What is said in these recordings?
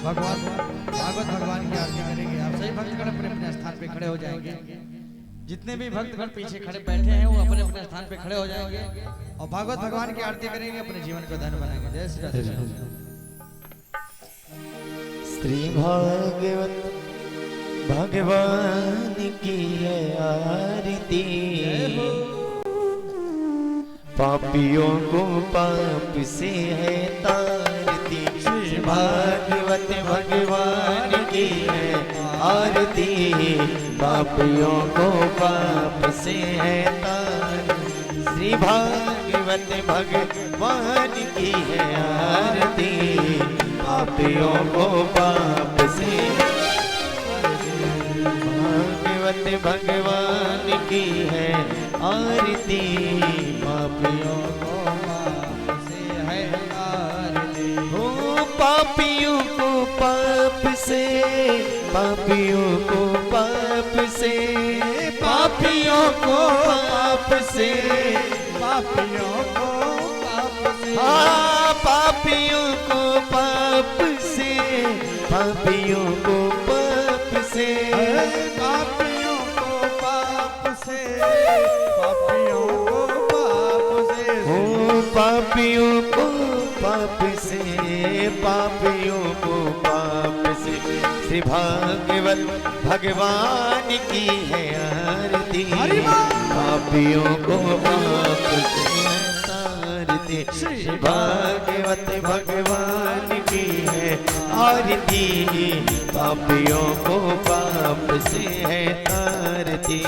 भगवान भागवत भगवान की आरती करेंगे। आप सही भक्तगण अपने अपने स्थान पे खड़े हो जाएंगे। जितने भी भक्तगण पीछे खड़े बैठे हैं वो अपने अपने स्थान पे खड़े हो जाएंगे और भागवत भगवान की आरती करेंगे, अपने जीवन को धन्य बनाएंगे। जय श्री राधे। श्री भागवत भगवान की है आरती, पापियों को पाप से है तारती। श्री भागवत भगवान की है आरती, पापियों को पाप से है तारती। श्री भागवत भगवान की है आरती, पापियों को पाप से। भागवत भगवान की है आरती, पापियों को पाप से है आरती। हो पापियों को पाप से, पापियों को पाप से, पापियों को पाप से, पापियों को पाप से। हाँ पापियों को पाप से, पापियों को पाप से, पापियों को पाप से, पापियों को पाप से। हो पापियों को पाप से, पापियों को पाप से। श्री भागवत भगवान की है आरती, पापियों को पाप से तारती। श्री भागवत भगवान की है आरती, पापियों को पाप से है तारती।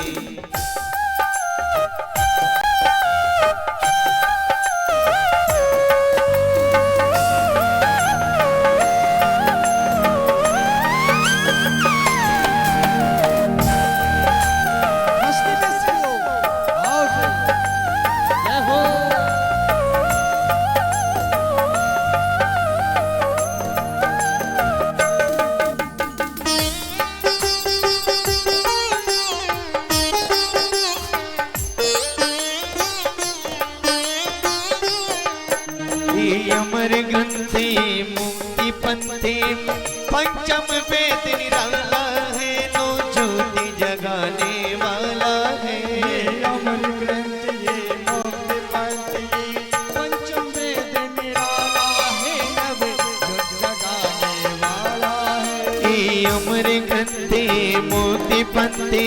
अमर ग्रंथि मुक्ति पंथे, पंचम वेद निराला है, नो ज्योति जगाने वाला है। अमर ग्रंथ ये मुक्ति पंथी, पंचम वेद निराला है, नव जो जगाने वाला है। अमर ग्रंथि मुक्ति पंथे,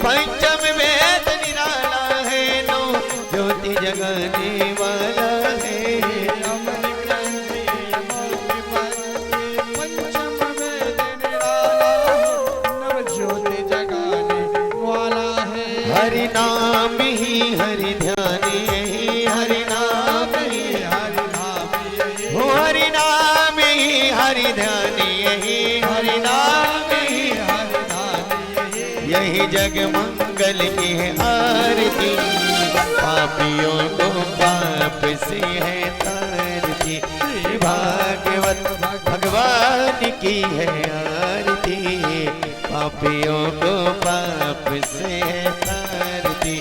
पंचम वेद निराला है, नो ज्योति जगाने वाला है। हरि नाम ही हरि ध्यान यही, हरि नाम ही हरि नाम यही, हो हरि नाम ही हरि ध्यान यही, हरि नाम ही हरि नाम यही। यही जग मंगल की है आरती, पापियों को पाप से है तारती। श्री भागवत भगवान की है आरती, पापियों को पाप से है तारती।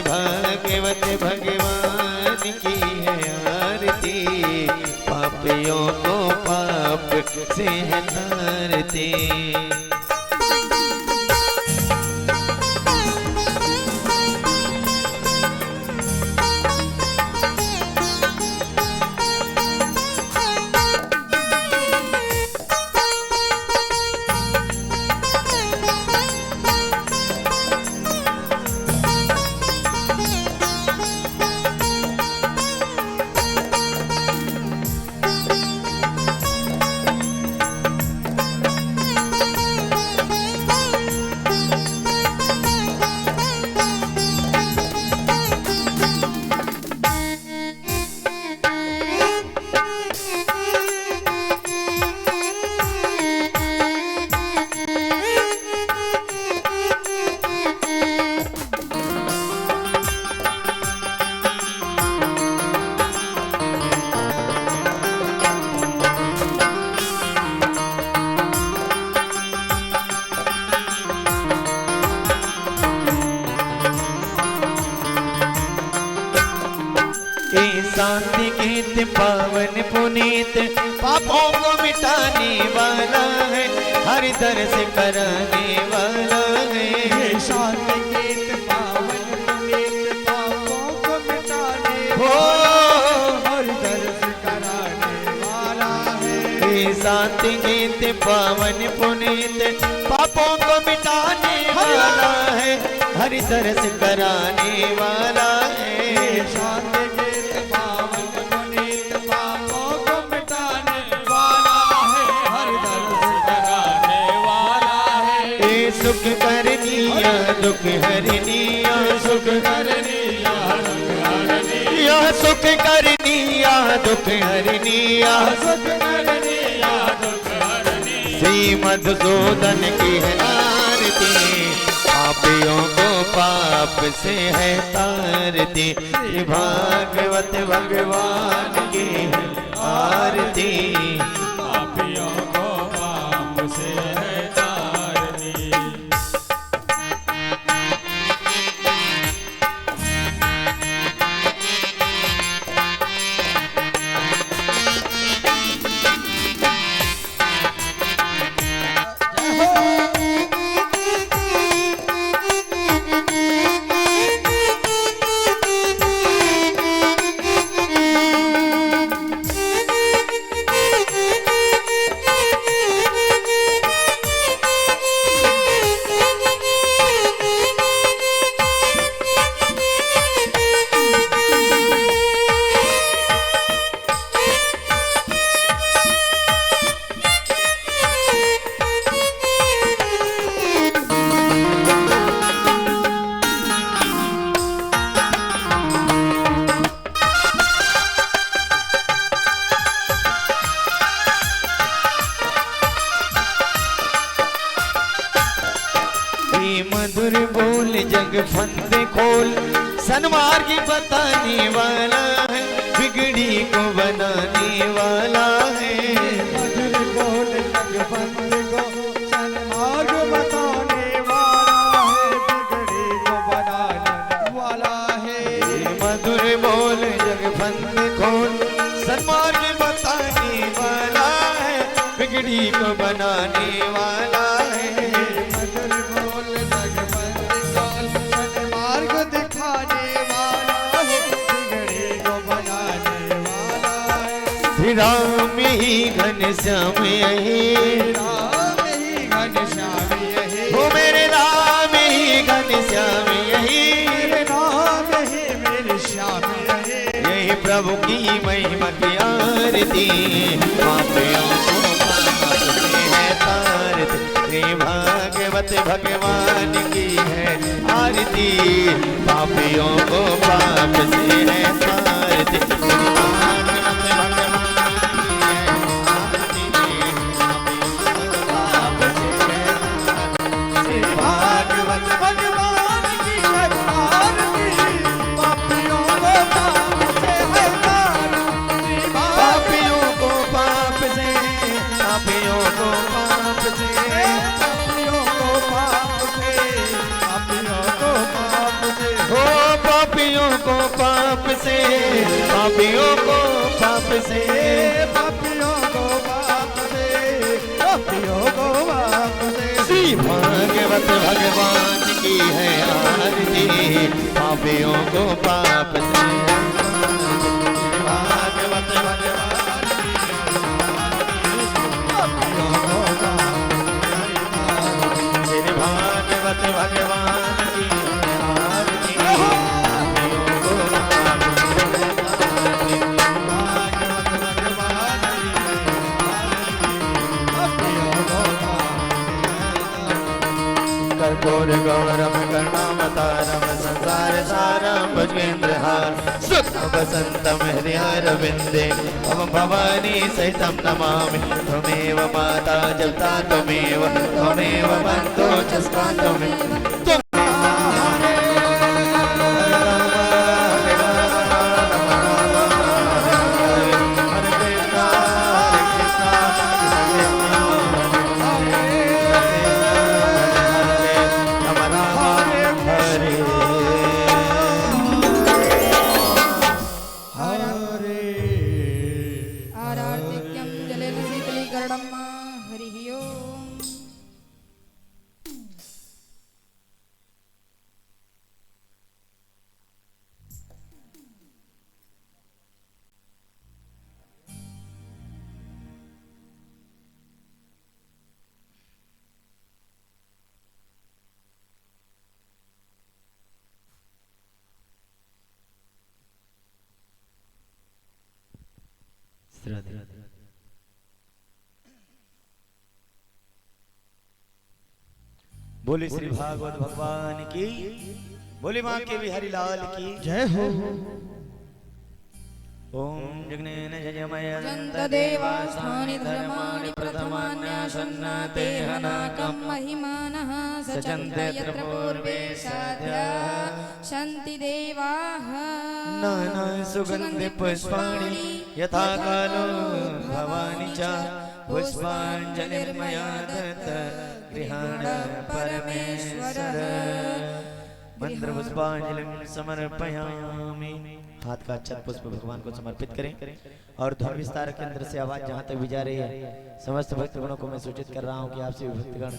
भागवत भगवान की है आरती, पापियों को पाप से है तारती। शांति गीत पावन पुनीत पापों को मिटाने वाला है, हर दर्श कराने वाला है। शांति गीत पावन पुनीत पापों को मिटाने हो हर दर्श कराने वाला है। शांति गीत पावन पुनीत पापों को मिटाने वाला है, हर दर्श कराने वाला है। शांति गीत पावन पुनीत पापों को मिटाने वाला है, हर दर्श कराने वाला है। सुख करनिया दुख हरनिया, सुख करनिया दुख हरनिया, यह सुख करनिया दुख हरनिया, सुख करनिया दुख हरनिया। श्री मधुसूदन की है आरती, पापियों को पाप से है तारती। श्री भागवत भगवान की है आरती, पापियों को पाप से है तारती। मधुर बोल जग फंदे खोल, सन्मार्गी बताने वाला है, बिगड़ी को बनाने वाला है। मधुर बोल जग फंदे खोल, सन्मार्ग बताने वाला है, बिगड़ी को बनाने वाला है। मधुर बोल जग फंदे खोल, सन्मार्ग बताने वाला है, बिगड़ी को बनाने वाला है। राम ही घनश्याम यही, राम ही घनश्याम यही, हो मेरे राम ही घनश्याम यही, मेरे राम ही मेरे श्याम यही। यही प्रभु की महिमा की आरती, पापियों को पाप से है तारती। श्री भागवत भगवान की है आरती, पापियों को पाप से है तारती। पापियों को पाप से, पापियों को पाप से, पापियों को पाप से। श्री भागवत भगवान की है आरती, पापियों को पाप से। भागवत भगवान की पापियों को पाप से। श्री भागवत भगवान की आरती, कर्पूर गौरम करुणावतारम संसार सारम भुजगेन्द्रहार सुख वसंतम हृदयारविंदे मम भवानी सहितं नमामि। त्वमेव माता जगता त्वमेव, त्वमेव बन्धो जस्ता त्वमेव। राधे। बोले श्री भागवत भगवान की, बोले मां के बिहारी लाल की जय हो। ओम जगनेन जयमय जन्त देवास्थानि धर्माणि प्रथमान्यासन्नाते हनाकं महिमानः सचन्ते यत्र पूर्वे साध्या सन्ति देवाः नाना सुगन्धि पुष्पाणि यथा कालो भवानि च पुष्पाञ्जलिर्मया दत्त गृहाण परमेश्वर मंत्र पुष्पांजलि समर्पयामि। हाथ का अक्षत पुष्प भगवान को समर्पित करें और ध्वनि विस्तार केंद्र से आवाज जहां तक भी जा रही है समस्त भक्तगणों को मैं सूचित कर रहा हूं कि आपसे भक्तगण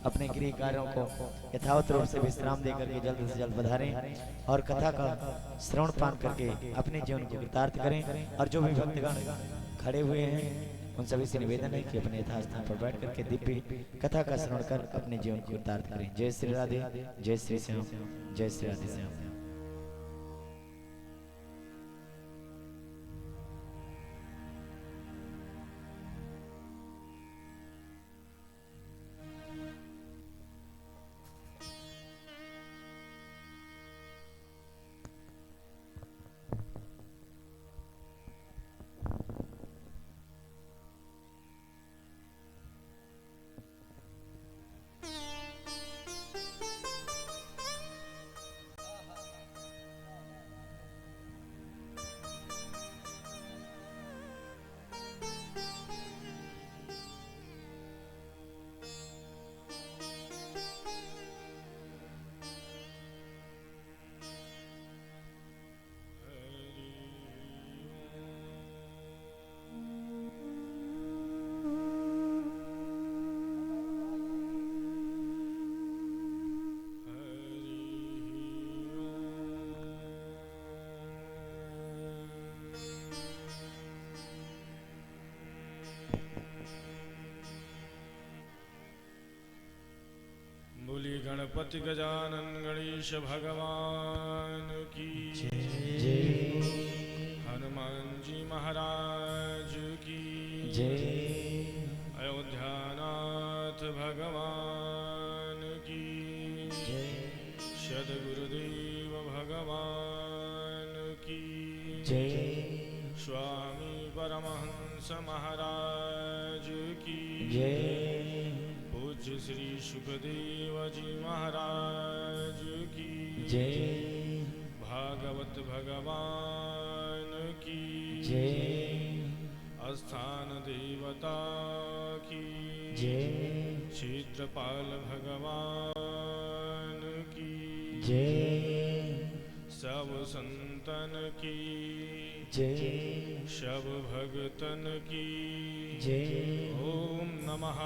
अपने गृह कार्यों को यथावत रूप से विश्राम देकर के जल्द से जल्द पधारें और कथा का श्रवण पान करके अपने जीवन को कृतार्थ करें। और जो भी भक्तगण खड़े हुए हैं उन सभी से निवेदन है कि अपने यथास्थान पर बैठ करके दिव्य कथा का श्रवण कर अपने जीवन को कृतार्थ करें। जय श्री राधे, जय श्री श्याम, जय श्री राधे श्याम। बोली गणपति गजानन गणेश भगवान की जय, हनुमान जी महाराज की जय, अयोध्यानाथ भगवान की जय, सद्गुरुदेव भगवान की जय, स्वामी परमहंस महाराज की जय, पूज्य श्री सुखदेव जी महाराज की जय, भागवत भगवान की जय, स्थान देवता की जय, क्षेत्रपाल भगवान की जय, सब संतन की जय, सब भगतन की जय। ओम नमः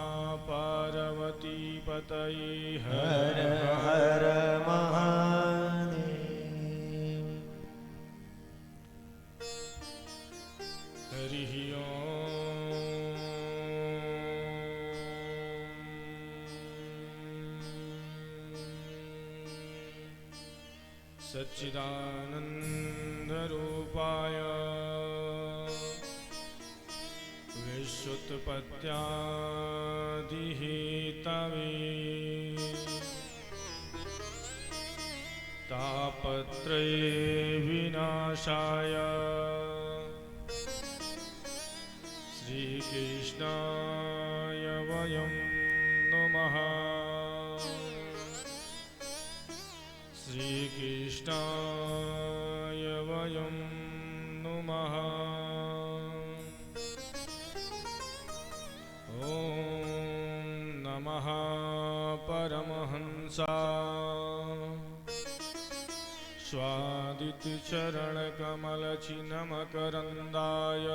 पार्वती पतये हर हर महादेव। हरि सच्चिदानंद रूपाय विश्वोत्पत्त्यादिहेतवे तापत्रये विनाशाय श्रीकृष्णाय वयं नमः। श्रीकृष्णाय वयं नमः। ॐ नमः परमहंसा स्वादितचरणकमलचिन्मकरन्दाय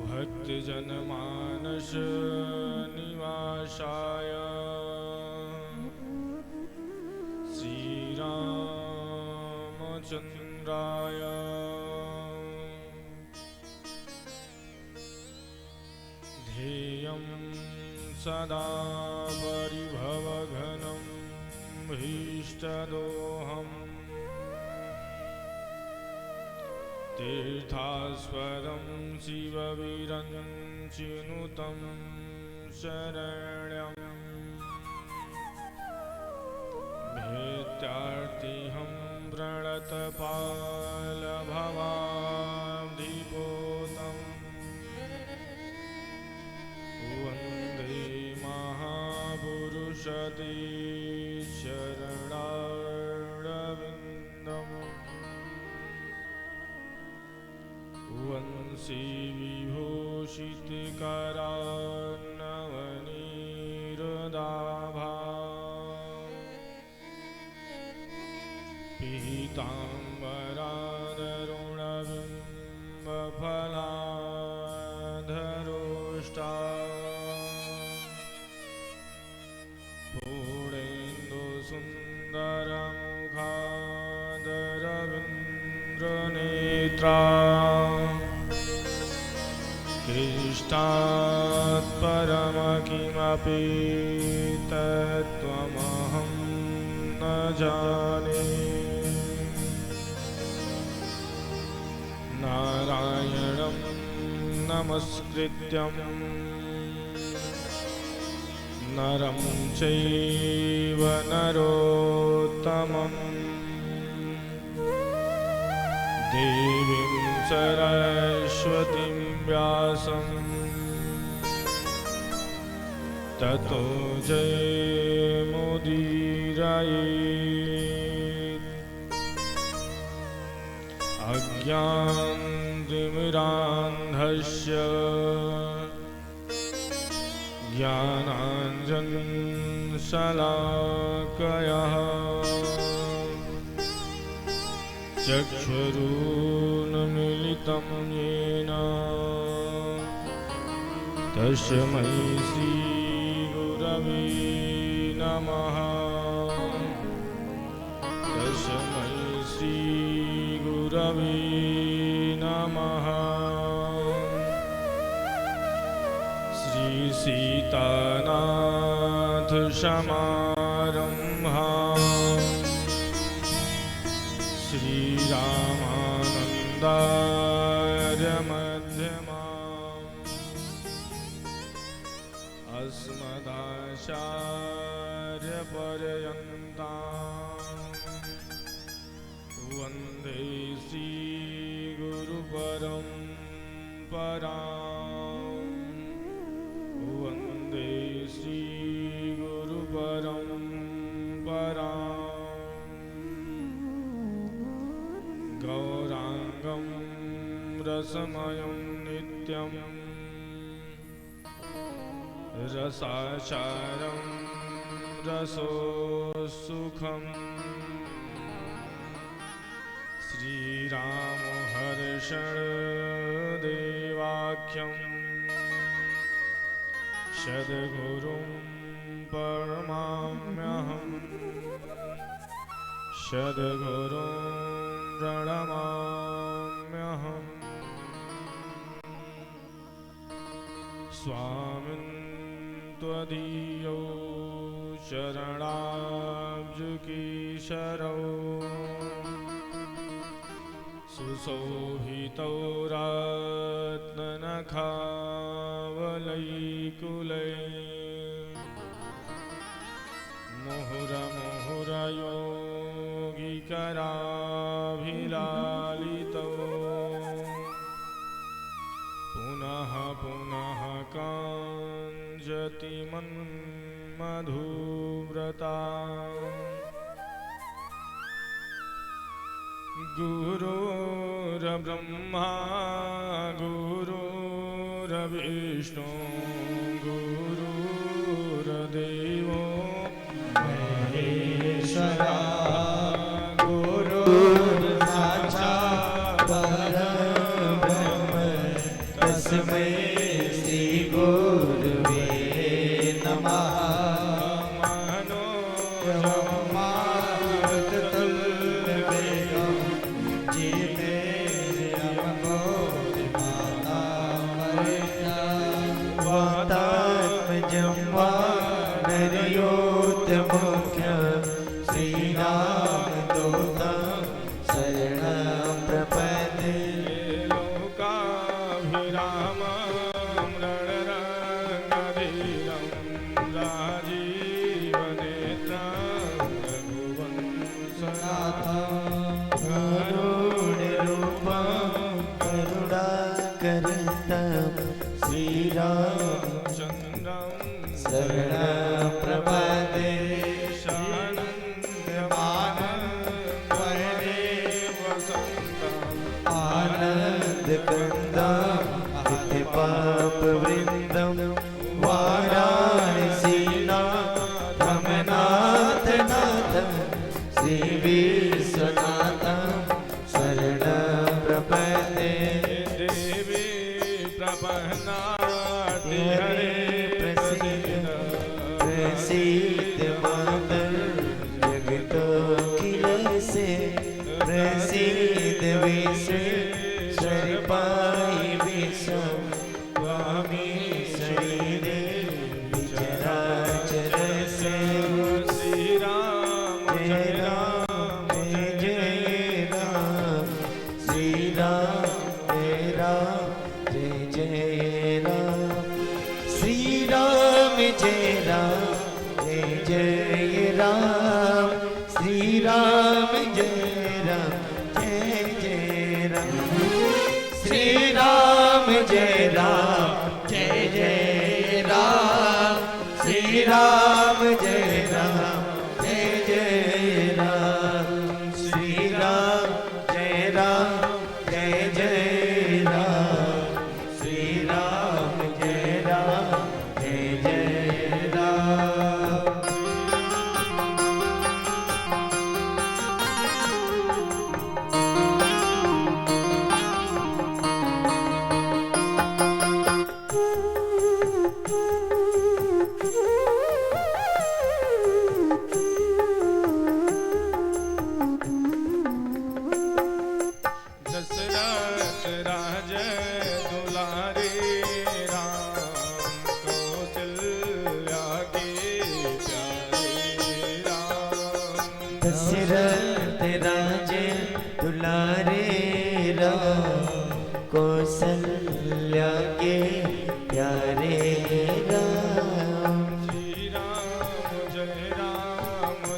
भक्तजनमानस निवासाय श्रीरामचन्द्राय ध्येयं सदा परिभवघनं भीष्टदोहम् तीर्थास्पदं शिवविरञ्चिनुतं शरण्यम् भेत्यार्तिहं व्रणतपालभवाब्धिपोतम् वन्दे महापुरुषते शरणारविन्दम् वंशी विभूषितकरान्नवनीरुदाभा पीताम्बरादरुणबिम्बफलाधरोष्टा पूर्णेन्दुसुन्दरमुखादरविन्द्रनेत्रा इष्टात् परम किमपि तत्त्वमहं न जाने नारायणं नमस्कृत्यं नरं चैव नरोत्तमं देवीं सरस्वतीं व्यासं ततो जयमुदीरयेत् अज्ञानतिमिरान्धस्य ज्ञानाञ्जनशलाकया चक्षुरुन्मीलितं येन तस्मै श्रीगुरवे नमः तस्मै श्रीगुरवे नमः श्रीसीतानाथसमारम्भा श्रीरामानन्दार्यमध्यमाम् अस्मदाचार्यपर्यन्ताम् वन्दे श्रीगुरुपरम्पराम् वन्दे श्रीगुरुपरम्पराम् गौराङ्गं रसमयं नित्यं रसाचारं रसोत्सुखम् श्रीरामहर्षदेवाख्यं सद्गुरुं परमाम्यहम् सद्गुरुं प्रणमाम्यहम् स्वामिन् त्वदीयो शरणाब्जुकीशरौ सुशोभितौ रत्ननखावलैकुले मुहुरमुहुरयोगिकराभिलालितौ पुनः पुनः काञ्जति मन्मधुव्रता गुरुर्ब्रह्मा गुरुर्विष्णु गुरुर्देवो महेश्वरा गुरुर्साक्षात् परब्रह्म तस्मै श्री गुरुवे नमः श्रीराम दूतं शरणं प्रपद्ये प्रसिद्ध बाबर जगतों की से प्रसिद्ध विश्वेश्वर पाई विश्व स्वामी शरीरे चराचर से श्री राम जय राम जय राम श्री राम जय राम जय जय राम श्री राम जय राम जय जय राम श्री राम जय राम जय जय राम श्री राम जय राम जय जय राम श्री राम जय राम जय जय राम श्री राम जय राम जय जय राम श्री राम जय राम जय जय राम दशरथ राज दुलारे राम कौशल्या के प्यारे राम दशरथ राज दुलारे राम कौशल्या के प्यारे राम श्री राम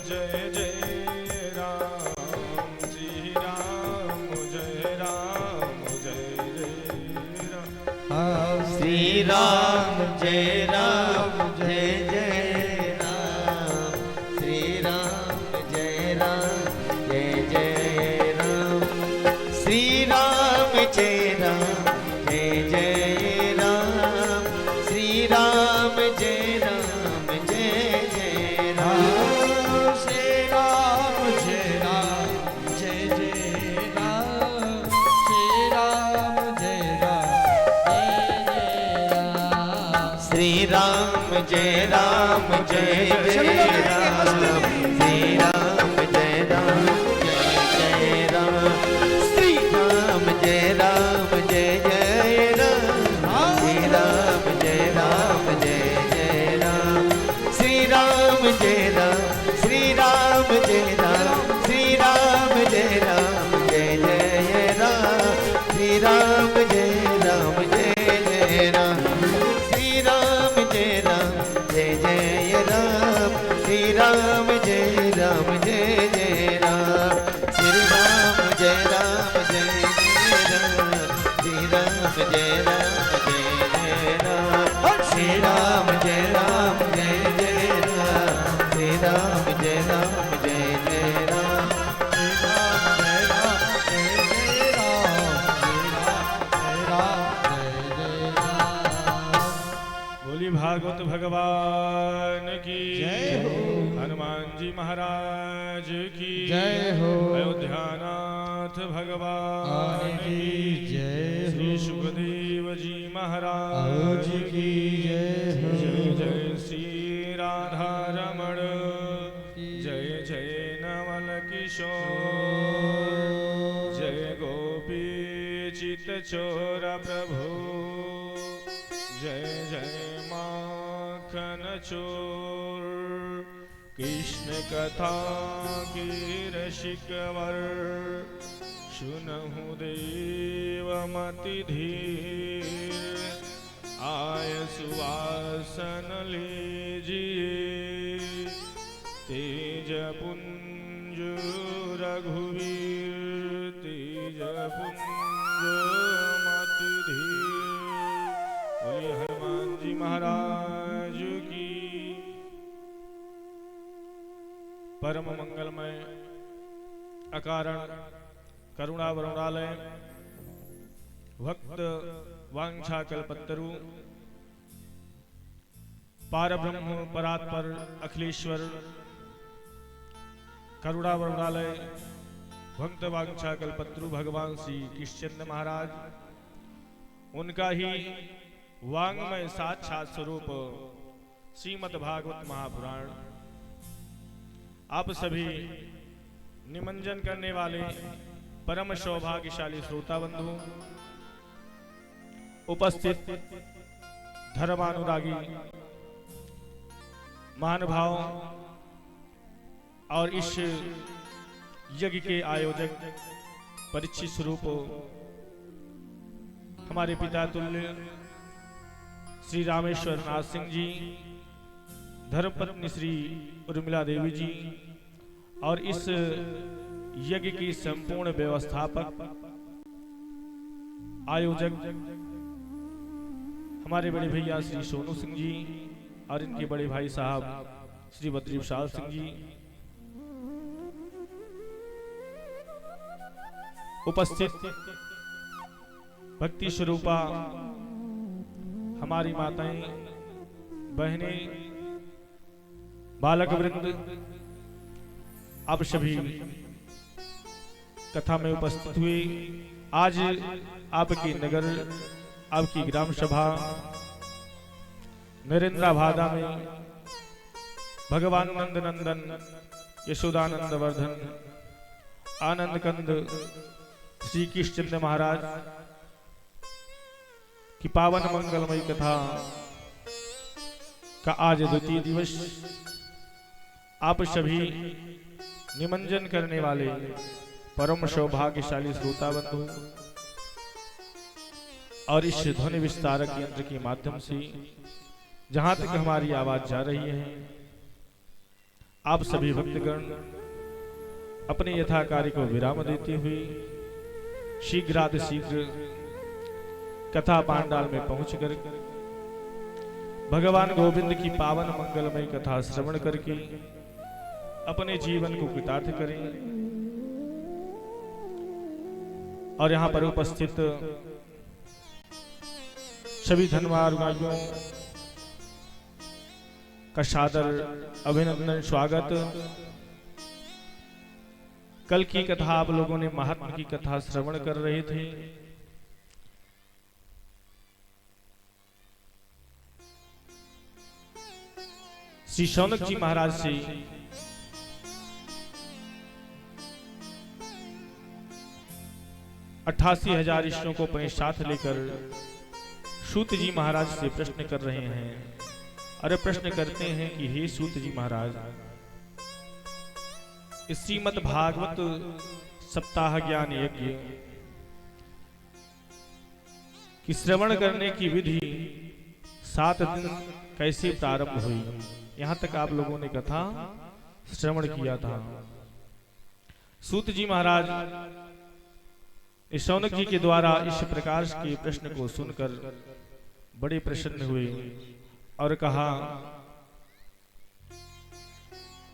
जय जय राम श्री राम जय जय राम श्री राम जय राम जय जय राम श्री राम जय राम जय जय राम श्री राम जय राम जय जय राम श्री राम जय राम जय जय राम श्री राम जय राम जय जय राम श्री राम जय राम जय जय राम श्री राम जय राम जय जय राम श्री राम जय राम जय जय राम श्री राम जय राम जय जय राम श्री राम जय राम जय जय राम श्री राम जय राम श्री राम जय राम श्री राम जय राम जय जय राम श्री राम जय राम जय जय राम श्री राम जय राम जय जय राम श्री राम जय राम जय जय राम श्री राम जय राम जय जय राम श्री राम जय राम जय जय राम श्री राम जय राम जय जय राम श्री राम जय राम जय जय राम बोली भागवत भगवान की जय हो। हनुमान जी महाराज की जय हो। अयोध्यानाथ भगवान की जय श्री सुखदेव जी महाराज हो जी की जय हो। जय जय श्री राधा रमण जय जय नवल किशोर जय गोपी चित चोर प्रभु जय जय माखन चोर कृष्ण कथा की रसिकवर सुनहु देव मति धीर आय सुवासन लीजिए तेज पुंज रघुवीर तेज पुंज मति धीर बोलिए हनुमान जी महाराज की परम मंगलमय अकारण करुणा वरुणालय भक्त वांछा कल्पतरु पारब्रह्म परात्पर अखिलेश्वर करुणा वरुणालय भक्त वांछा कल्पतरु भगवान श्री कृष्णचंद्र महाराज उनका ही वांग्मय साक्षात स्वरूप श्रीमद् भागवत महापुराण आप सभी निमंजन करने वाले परम सौभाग्यशाली श्रोता बंधु, उपस्थित धर्मानुरागी महानुभाव और इस यज्ञ के आयोजक परिचित स्वरूप हमारे पिता तुल्य श्री रामेश्वर नाथ सिंह जी, धर्मपत्नी श्री उर्मिला देवी जी और इस यज्ञ की संपूर्ण व्यवस्थापक आयोजक हमारे बड़े भैया श्री सोनू सिंह जी और इनके बड़े भाई साहब श्री बद्री विशाल सिंह जी, उपस्थित भक्ति स्वरूपा हमारी माताएं, बहनें, बालक वृंद, आप सभी कथा में उपस्थित हुए। आज आपकी नगर, आपकी ग्राम सभा नरेंद्राभादा में भगवान नंद नंदन यशोदानंद वर्धन आनंद कंद श्री कृष्णचंद्र महाराज की पावन मंगलमयी कथा का आज द्वितीय दिवस। आप सभी निमंजन करने वाले परम सौभाग्यशाली श्रोता बंधु और इस ध्वनि विस्तारक यंत्र के माध्यम से जहां तक हमारी आवाज जा रही है, आप सभी भक्तगण अपने यथा कार्य को विराम देते हुए शीघ्रातिशीघ्र कथा पांडाल में पहुंचकर भगवान गोविंद की पावन मंगलमय कथा श्रवण करके अपने जीवन को कृतार्थ करें। और यहां पर उपस्थित सभी धन्यवादियों का सादर अभिनंदन, स्वागत। कल की कथा आप लोगों ने महात्मा की कथा श्रवण कर रहे थे। श्री शौनक जी महाराज से अट्ठासी हजार ईश्वरों को अपने साथ लेकर सूत जी महाराज से प्रश्न कर रहे हैं। अरे प्रश्न करते हैं कि हे सूत जी महाराज, श्रीमद् भागवत सप्ताह ज्ञान यज्ञ की श्रवण करने की विधि 7 दिन कैसे प्रारंभ हुई। यहां तक आप लोगों ने कथा श्रवण किया था। सूत जी महाराज इस शौनक जी के द्वारा इस प्रकार के प्रश्न को सुनकर बड़े प्रसन्न हुए और कहा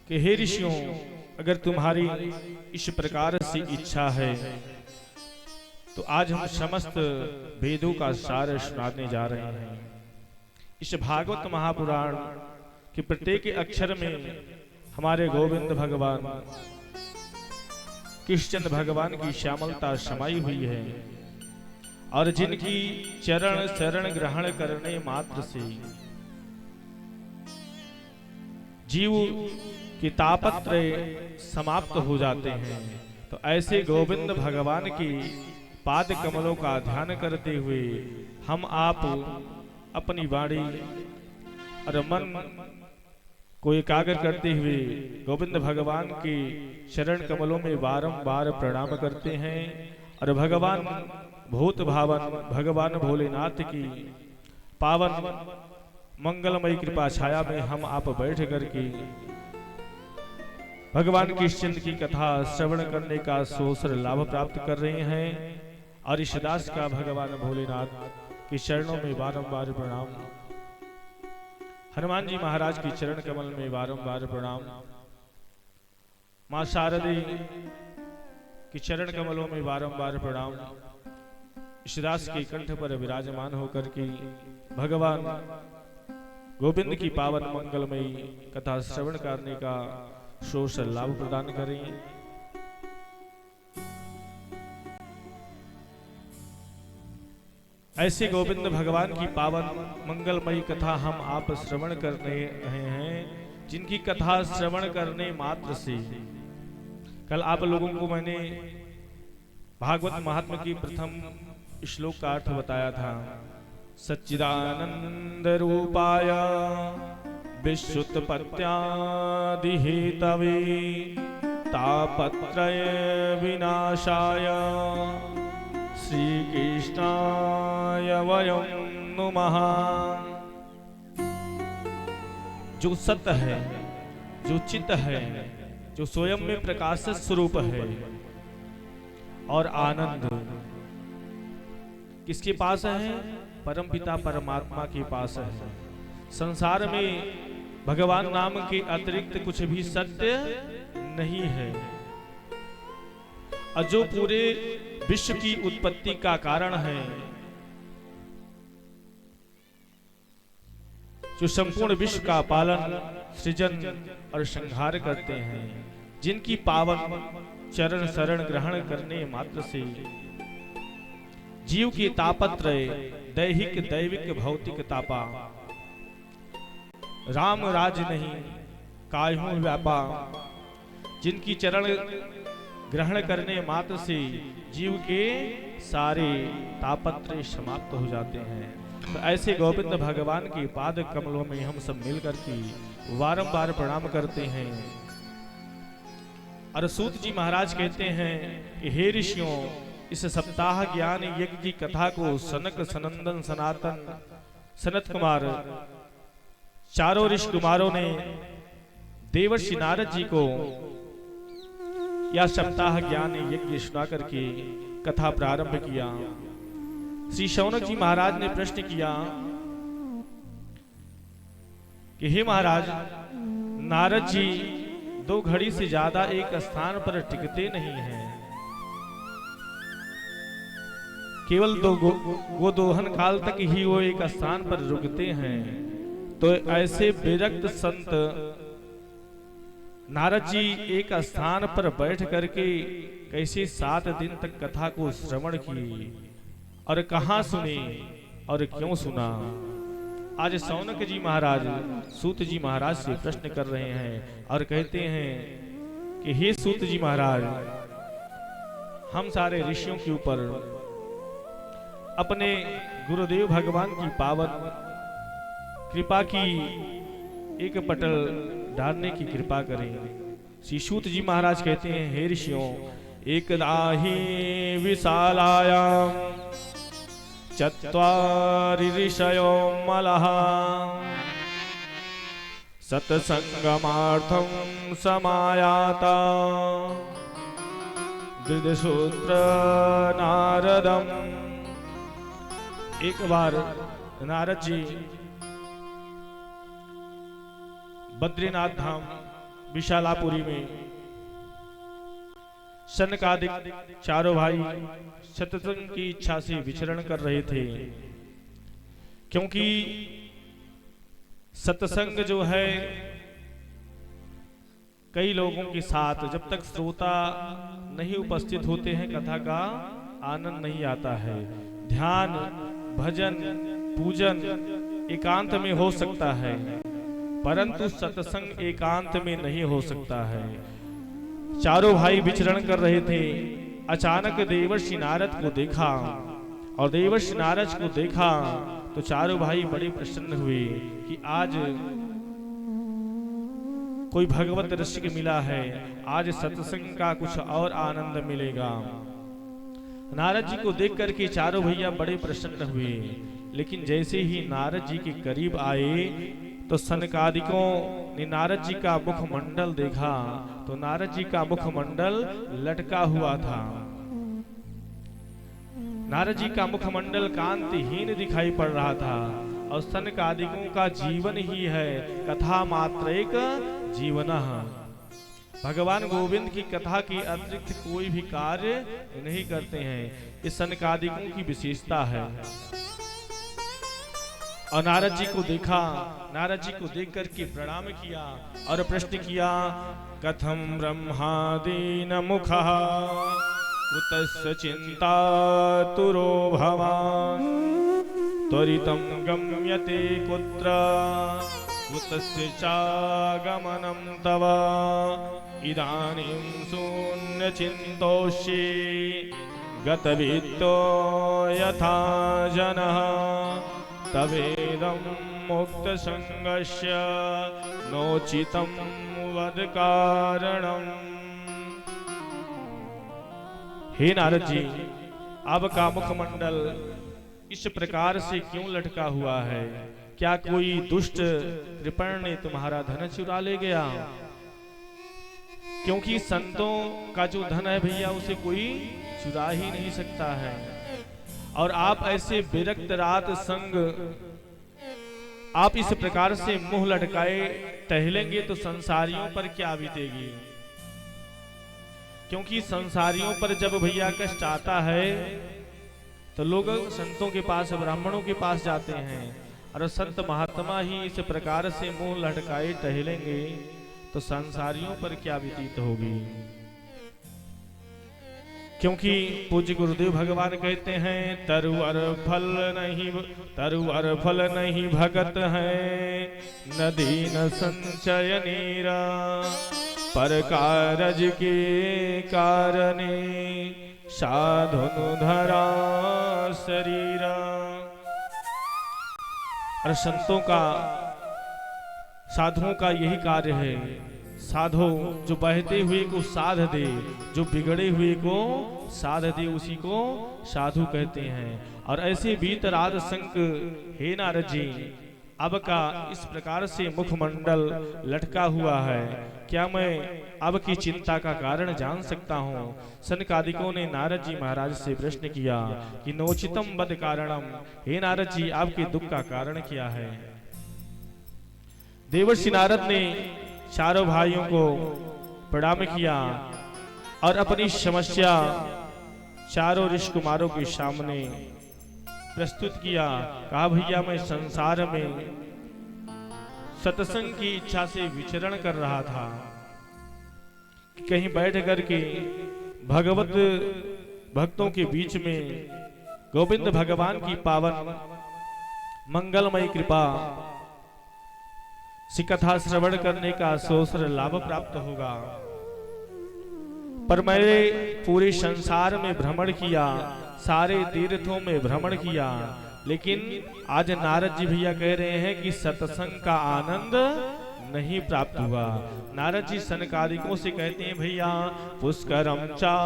कि हे ऋषियों, अगर तुम्हारी इस प्रकार से इच्छा है तो आज हम समस्त वेदों का सार सुनाने जा रहे हैं। इस भागवत महापुराण के प्रत्येक अक्षर में हमारे गोविंद भगवान कृष्ण भगवान की श्यामलता समाई हुई है और जिनकी चरण शरण ग्रहण करने मात्र से जीव की तापत्रय समाप्त हो जाते हैं। तो ऐसे गोविंद भगवान की पाद कमलों का ध्यान करते हुए हम आप अपनी वाणी और मन को एकाग्र करते हुए गोविंद भगवान के शरण कमलों में बारंबार प्रणाम करते हैं और भगवान भूत भावन भगवान भोलेनाथ की पावन मंगलमयी कृपा छाया में हम आप बैठ करके भगवान कृष्ण की कथा श्रवण करने का सोसर लाभ प्राप्त कर रहे हैं। और इस दास का भगवान भोलेनाथ के चरणों में बारंबार प्रणाम, हनुमान जी महाराज की चरण कमल में बारंबार प्रणाम, मां शारदे की चरण कमलों में बारंबार प्रणाम। इस दास के कंठ पर विराजमान होकर के भगवान गोविंद की पावन मंगलमयी कथा श्रवण करने का सोच लाभ प्रदान करें। ऐसे गोविंद भगवान की पावन मंगलमयी कथा हम आप श्रवण करने रहे हैं, जिनकी कथा श्रवण करने मात्र से कल आप लोगों को मैंने भागवत महात्म्य की प्रथम श्लोक का अर्थ बताया था। सच्चिदानंद रूपाय विश्वोत्पत्त्यादि हेतवे तापत्रय विनाशाय श्री कृष्णाय वयं नुमः। जो सत्य है, जो चित्त है, जो स्वयं में प्रकाशित स्वरूप है, और आनंद किसके पास है? परमपिता परमात्मा के पास है। संसार में भगवान नाम के अतिरिक्त कुछ भी सत्य नहीं है। और जो पूरे विश्व की उत्पत्ति का कारण है, जो संपूर्ण विश्व का पालन, सृजन और संहार करते हैं, जिनकी पावन चरण शरण ग्रहण करने मात्र से जीव की तापत्रय दैहिक दैविक भौतिक तापा राम राज नहीं कायहू व्यापा, जिनकी चरण ग्रहण करने मात्र से जीव के सारे तापत्रय समाप्त हो जाते हैं। तो ऐसे गोविंद भगवान के पाद कमलों में हम सब मिलकर के बारंबार प्रणाम करते हैं। और सूत जी महाराज कहते हैं कि हे ऋषियों, इस सप्ताह ज्ञान यज्ञ की कथा को सनक सनंदन सनातन सनत कुमार चारों ऋषि कुमारों ने देवर्षि नारद जी को यह सप्ताह ज्ञान यज्ञ सुना करके कथा प्रारंभ किया। श्री शौनक जी महाराज ने प्रश्न किया कि हे महाराज, नारद जी 2 घड़ी से ज्यादा एक स्थान पर टिकते नहीं हैं, केवल 2 गोदोहन काल तक ही वो एक स्थान पर रुकते हैं। तो ऐसे विरक्त संत नारद जी एक स्थान पर बैठ करके कैसे 7 दिन तक कथा को श्रवण किए और कहां सुने और क्यों सुना? आज शौनक जी महाराज सूत जी महाराज से प्रश्न कर रहे हैं और कहते हैं कि हे सूत जी महाराज, हम सारे ऋषियों के ऊपर अपने गुरुदेव भगवान की पावन कृपा की एक पटल डालने की कृपा करें। श्री सूत जी महाराज कहते हैं, हे ऋषियों, एकदाहि विशालायाम चत्वारि ऋषयो मलः सत्संगमार्थं समायाता गृधसूत्र नारदम। एक बार नारद जी बद्रीनाथ धाम विशालापुरी में सनकादिक चारों भाई सत्संग की इच्छा से विचरण कर रहे थे, क्योंकि सत्संग जो है कई लोगों के साथ जब तक श्रोता नहीं उपस्थित होते हैं कथा का आनंद नहीं आता है। ध्यान भजन पूजन एकांत में हो सकता है, परंतु सत्संग एकांत में नहीं हो सकता है। चारों भाई विचरण कर रहे थे, अचानक देवर्षि नारद को देखा, और देवर्षि नारद को देखा तो चारों भाई बड़े प्रसन्न हुए कि आज कोई भगवत रसिक मिला है, आज सत्संग का कुछ और आनंद मिलेगा। नारद जी को देख करके चारों भैया बड़े प्रसन्न हुए, लेकिन जैसे ही नारद जी के करीब आए तो सनकादिकों ने नारद जी का मुखमंडल देखा तो नारद जी का मुखमंडल लटका हुआ था। नारद जी का मुखमंडल कांतिहीन दिखाई पड़ रहा था, और सनकादिकों का जीवन ही है कथा मात्र एक जीवन। भगवान गोविंद की कथा के अतिरिक्त कोई भी कार्य नहीं करते हैं, ये सनकादिकों की विशेषता है। और नारद जी को देखा, नारद जी को देख करके प्रणाम किया और प्रश्न किया, कथम ब्रह्मादीन मुखः कुतस्य चिंता तुरो भवान् त्वरितं गम्यते कुत्र कुतस्य चागमनं तव इदानीं शून्यचिन्तोषि गतवित्तो यथा जनः तवेदं मुक्तसङ्गस्य नोचितं वद कारणम्। हे नारद जी, आपका मुखमंडल इस प्रकार से क्यों लटका हुआ है? क्या कोई दुष्ट कृपण ने तुम्हारा धन चुरा ले गया? क्योंकि संतों का जो धन है भैया उसे कोई चुरा ही नहीं सकता है। और आप ऐसे विरक्त रात संग आप इस प्रकार से मुंह लटकाए टहलेंगे तो संसारियों पर क्या बीतेगी? क्योंकि संसारियों पर जब भैया कष्ट आता है तो लोग संतों के पास, ब्राह्मणों के पास जाते हैं, और संत महात्मा ही इस प्रकार से मुंह लटकाए टहलेंगे तो संसारियों पर क्या व्यतीत होगी? क्योंकि पूज्य गुरुदेव भगवान कहते हैं तरुअर फल नहीं भगत है, नदी न संचय नीरा, पर कारज के कारणे साधु धरा शरीरा। और संतों का, साधुओं का यही कार्य है। साधो जो बहते हुए को साध दे, जो बिगड़े हुए को साध दे, उसी को साधु कहते हैं। और ऐसे बीत रात संक हे नारद जी, अब का इस प्रकार से मुखमंडल लटका हुआ है, क्या मैं अब की चिंता का कारण जान सकता हूँ? सनकादिकों ने नारद जी महाराज से प्रश्न किया कि नोचितम वद कारणम, हे नारद जी आपके दुख का कारण क्या है? देवर्षि नारद ने चारों भाइयों को प्रणाम किया और अपनी समस्या चारों ऋषि कुमारों के सामने प्रस्तुत किया। कहा भैया मैं संसार में सत्संग की इच्छा से विचरण कर रहा था, कहीं बैठ करके भगवत भक्तों के बीच में गोविंद भगवान की पावन मंगलमयी कृपा से कथा श्रवण करने का सोसर लाभ प्राप्त होगा। पर मैंने पूरे संसार में भ्रमण किया, सारे तीर्थों में भ्रमण किया, लेकिन आज नारद जी भैया कह रहे हैं कि सत्संग का आनंद नहीं प्राप्त हुआ। नारद जी सनकादिकों से कहते हैं भैया पुष्करम चा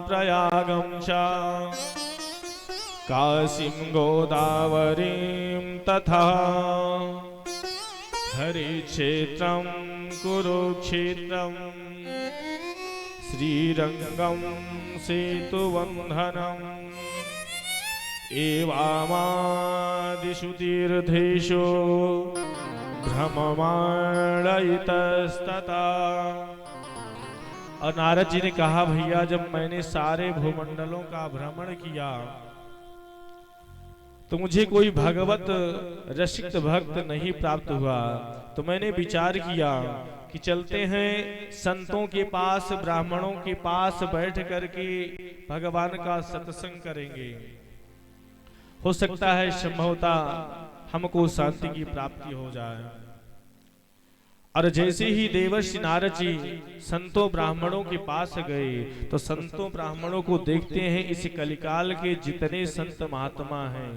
प्रयागम चा काशीं गोदावरीं तथा हरि क्षेत्रम कुरुक्षेत्रम श्रीरंगम सेतुबंधनम एवामादिषु तीर्थेषु भ्रममाणयितस्तथा। और नारद जी ने कहा भैया जब मैंने सारे भूमंडलों का भ्रमण किया तो मुझे कोई भगवत रसिक भक्त नहीं प्राप्त हुआ। तो मैंने विचार किया कि चलते हैं संतों के पास, ब्राह्मणों के पास बैठ करके भगवान का सत्संग करेंगे, हो सकता है संभवतः हमको शांति की प्राप्ति हो जाए। और जैसे ही देवर्षि नारद जी संतों ब्राह्मणों के पास गए तो संतों ब्राह्मणों को देखते हैं इस कलिकाल के जितने संत महात्मा हैं,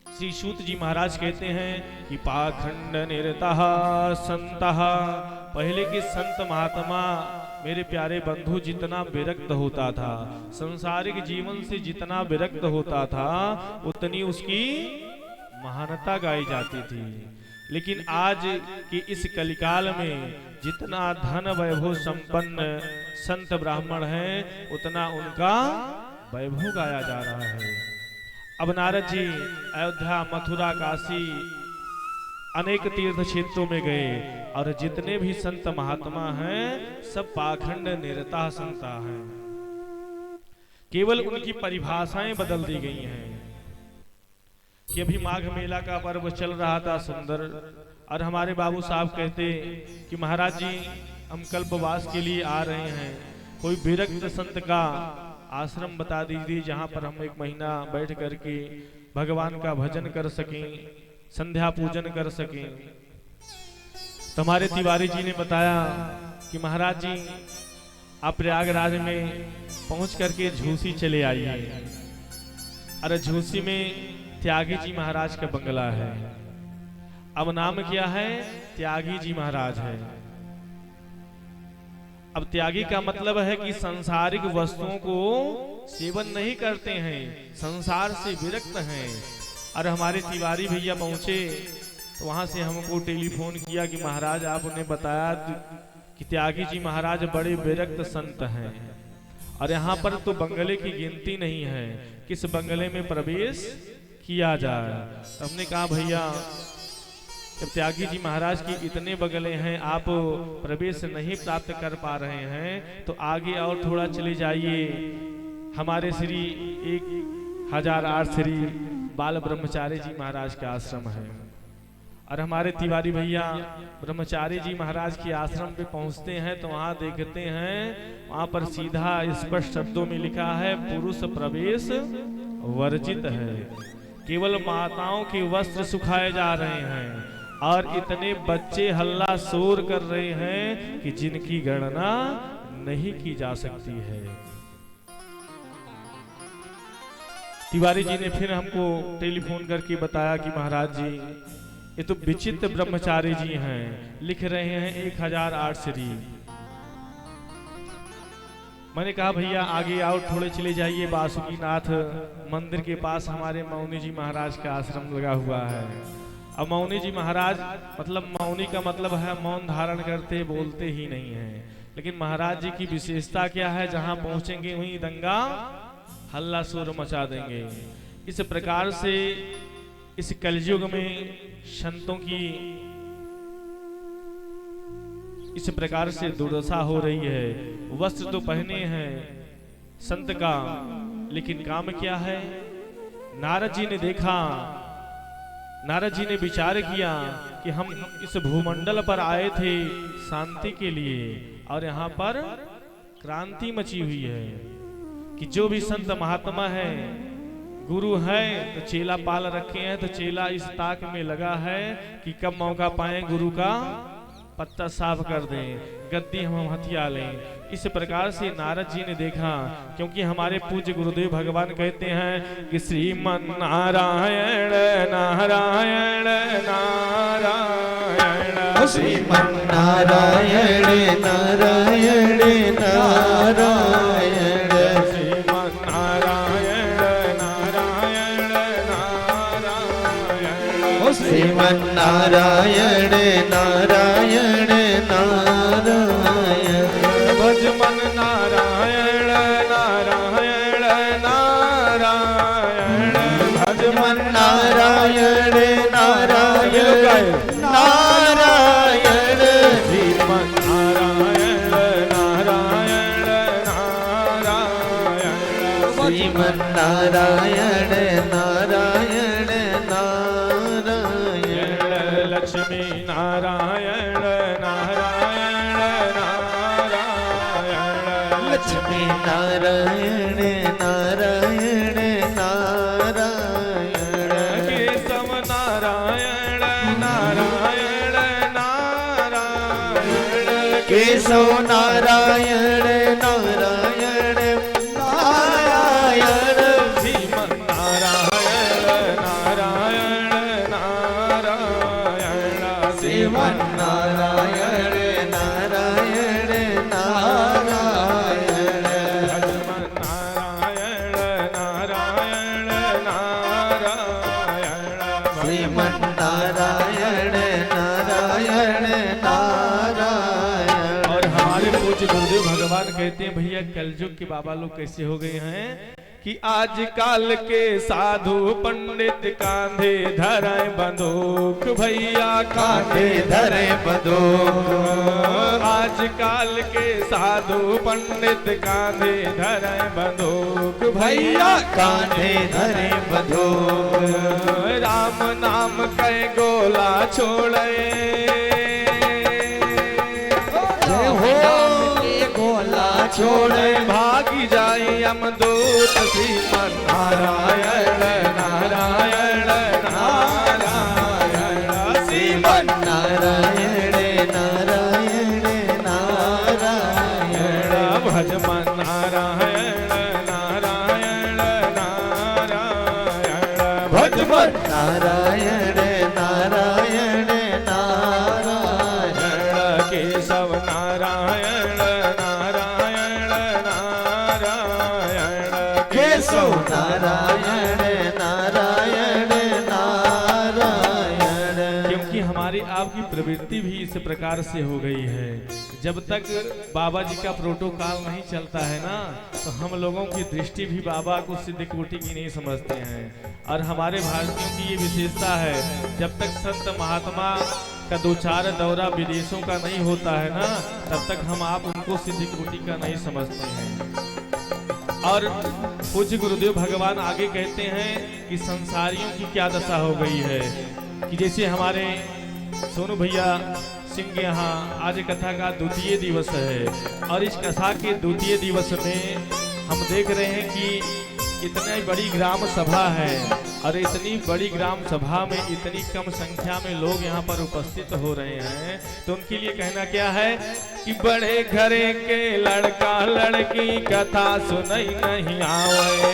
श्री सूत जी महाराज कहते हैं कि पाखंड निरतः संतः, पहले के संत महात्मा मेरे प्यारे बंधु जितना विरक्त होता था, संसारिक जीवन से जितना विरक्त होता था उतनी उसकी महानता गाई जाती थी। लेकिन आज की इस कलिकाल में जितना धन वैभव संपन्न संत ब्राह्मण हैं उतना उनका वैभव गाया जा रहा है। अब नारद जी अयोध्या, मथुरा, काशी अनेक तीर्थ क्षेत्रों में गए और जितने भी संत महात्मा हैं सब पाखंड निरता संता हैं, केवल उनकी परिभाषाएं बदल दी गई हैं। कि अभी माघ मेला का पर्व चल रहा था सुंदर, और हमारे बाबू साहब कहते कि महाराज जी हम कल्पवास के लिए आ रहे हैं, कोई विरक्त संत का आश्रम बता दीजिए जहाँ पर हम 1 महीना बैठ करके भगवान का भजन कर सकें, संध्या पूजन कर सकें। तो हमारे तिवारी जी ने बताया कि महाराज जी आप प्रयागराज में पहुंच करके झूसी चले आइए। अरे झूसी में त्यागी जी महाराज का बंगला है। अब नाम क्या है? त्यागी जी महाराज है। अब त्यागी का मतलब है कि सांसारिक वस्तुओं को सेवन नहीं करते हैं, संसार से विरक्त हैं। और हमारे तिवारी भैया पहुंचे तो वहां से हमको टेलीफोन किया कि महाराज आप उन्हें बताया कि त्यागी जी महाराज बड़े विरक्त संत हैं और यहाँ पर तो बंगले की गिनती नहीं है, किस बंगले में प्रवेश किया जाए। तो हमने कहा भैया जब त्यागी जी महाराज की इतने बंगले हैं, आप प्रवेश नहीं प्राप्त कर पा रहे हैं तो आगे और थोड़ा चले जाइए। हमारे श्री 1008 श्री बाल ब्रह्मचारी जी महाराज का आश्रम है। और हमारे तिवारी भैया ब्रह्मचारी जी महाराज के आश्रम पे पहुंचते हैं तो वहां देखते हैं वहां पर सीधा स्पष्ट शब्दों में लिखा है पुरुष प्रवेश वर्जित है। केवल माताओं के वस्त्र सुखाए जा रहे हैं और इतने बच्चे हल्ला शोर कर रहे हैं कि जिनकी गणना नहीं की जा सकती है। तिवारी जी ने फिर हमको टेलीफोन करके बताया कि महाराज जी ये तो विचित्र ब्रह्मचारी जी हैं, लिख रहे हैं 1008 श्री। मैंने कहा भैया आगे आओ थोड़े चले जाइए, बासुकीनाथ मंदिर के पास हमारे मौनी जी महाराज का आश्रम लगा हुआ है। अब मौनी जी महाराज मतलब मौनी का मतलब है मौन धारण करते बोलते ही नहीं है, लेकिन महाराज जी की विशेषता क्या है? जहां पहुंचेंगे वहीं दंगा हल्ला शोर मचा देंगे। इस प्रकार से इस कलयुग में संतों की इस प्रकार से दुर्दशा हो रही है। वस्त्र तो पहने हैं संत का, लेकिन काम क्या है? नारद जी ने देखा, नारद जी ने विचार किया कि हम इस भूमंडल पर आए थे शांति के लिए और यहाँ पर क्रांति मची हुई है कि जो भी संत महात्मा है, गुरु है तो चेला पाल रखे हैं, तो चेला इस ताक में लगा है कि कब मौका पाए गुरु का पत्ता साफ कर दें, गद्दी हम हथिया लें। इस प्रकार से नारद जी ने देखा, क्योंकि हमारे पूज्य गुरुदेव भगवान कहते हैं कि श्रीमन नारायण नारायण नारायण, श्रीमन नारायण नारायण नारायण, श्रीमन नारायण नारायण नारायण, श्रीमन नारायण नारायण नारायण, भज मन नारायण नारायण नारायण, भज मन नारायण नारायण नारायण, श्रीमन नारायण नारायण नारायण, श्रीमन नारायण नारायण नारायण, लक्ष्मी नारायण नारायण नारायण, लक्ष्मी नारायण नारायण नारायण, केशव नारायण नारायण नारायण, केशव नारायण नारायण नारायण, श्रीमन नारायण नारायण नारायण, श्रीमन नारायण नारायण नारायण, भजमन नारायण नारायण नारायण, श्रीमन नारायण नारायण नारायण। और हमारे पूज्य गुरुदेव भगवान कहते हैं भैया कलयुग के बाबा लोग कैसे हो गए हैं कि आजकल के साधु पंडित कांधे धरे बंदूक, भैया कांधे धरे बंदूक, आजकल के साधु पंडित कांधे धरे बंदूक, भैया कांधे धरे बंदूक, राम नाम कै गोला छोड़े, हो गोला छोड़े भागी जाई यमदूत श्रीमन नारायण नारायण नारायण श्रीमन नारायण नारायण नारायण भज मन नारायण नारायण नारायण भज मन नारायण नारायण नारायण केशव नारायण नारायण नारायण केशव नारायण नारायण नारायण। क्योंकि हमारी आपकी प्रवृत्ति भी इस प्रकार से हो गई है, जब तक बाबा जी का प्रोटोकॉल नहीं चलता है ना, तो हम लोगों की दृष्टि भी बाबा को सिद्ध कोटि की नहीं समझते हैं। और हमारे भारतीयों की ये विशेषता है, जब तक संत महात्मा का दो चार दौरा विदेशों का नहीं होता है ना, तब तक हम आप उनको सिद्ध कोटि का नहीं समझते हैं। और पूज्य गुरुदेव भगवान आगे कहते हैं कि संसारियों की क्या दशा हो गई है, कि जैसे हमारे सोनू भैया सिंह के यहाँ आज कथा का द्वितीय दिवस है, और इस कथा के द्वितीय दिवस में हम देख रहे हैं कि इतनी बड़ी ग्राम सभा है, और इतनी बड़ी ग्राम सभा में इतनी कम संख्या में लोग यहाँ पर उपस्थित हो रहे हैं, तो उनके लिए कहना क्या है कि बड़े घरे के लड़का लड़की कथा सुनई नहीं आवे।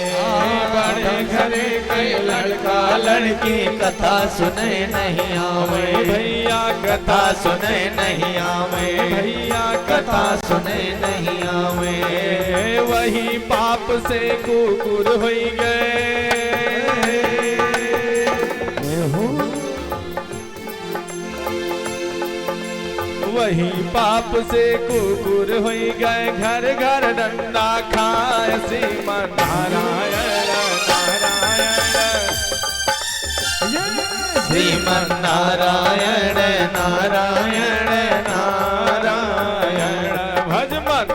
बड़े घरे के लड़का लड़की कथा सुने नहीं आवे। भैया कथा सुने नहीं आवे। भैया कथा सुने नहीं आवे। वही पाप से कुकुर हो गए। वही पाप से कुकुर हो गए, घर घर डंडा खाए श्रीमन नारायण नारायण श्रीमन नारायण नारायण नारायण भज मन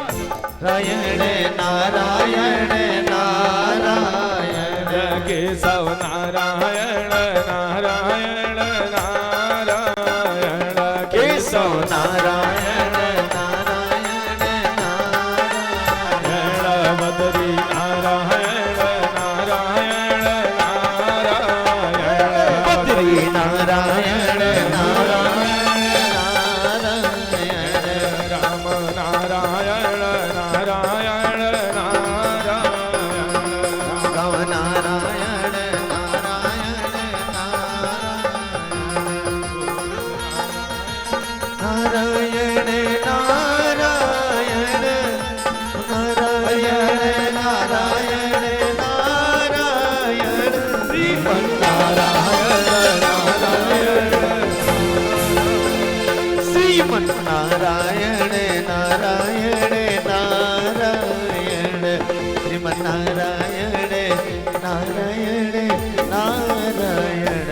नारायण नारायण नारायण केशव नारायण नारायण नारायण केशव नारायण नारायण नारायण बदरी नारायण नारायण नारायण बद्री नारायण नारायण नारायण राम नारायण नारायण नारायण राम नारायण नारायण नारायण नारायण नारायण नारायण नारायण श्रीमन नारायण नारायण श्रीमन नारायण नारायण नारायण श्रीमन नारायण नारायण नारायण।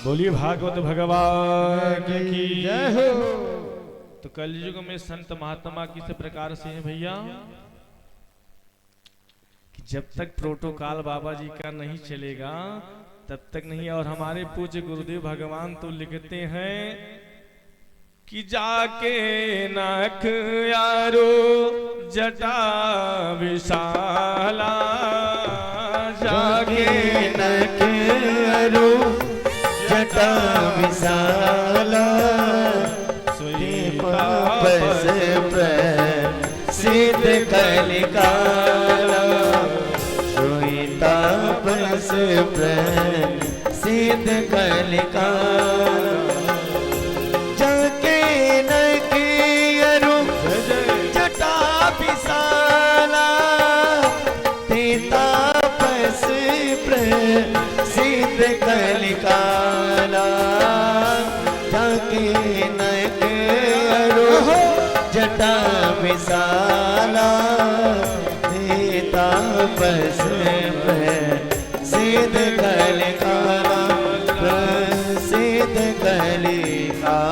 बोलिए भागवत भगवान की जय हो। तो कलयुग में संत महात्मा किस प्रकार से है भैया, कि जब तक प्रोटोकॉल बाबा जी का नहीं चलेगा तब तक नहीं। और हमारे पूज्य गुरुदेव भगवान तो लिखते हैं कि जाके नख यारो जटा विशाला, जागे नख अरु जटा विशाला पापस प्रसिद्ध कलिकाला सोई तापस प्रसिद्ध कलिकाला जाके नख अरु जटा विशाला तापस प्रसिद्ध कलिकाला जाके नख अरु जटा विशाला तापस प्रसिद्ध कलिकाला प्रसिद्ध कलिकाला।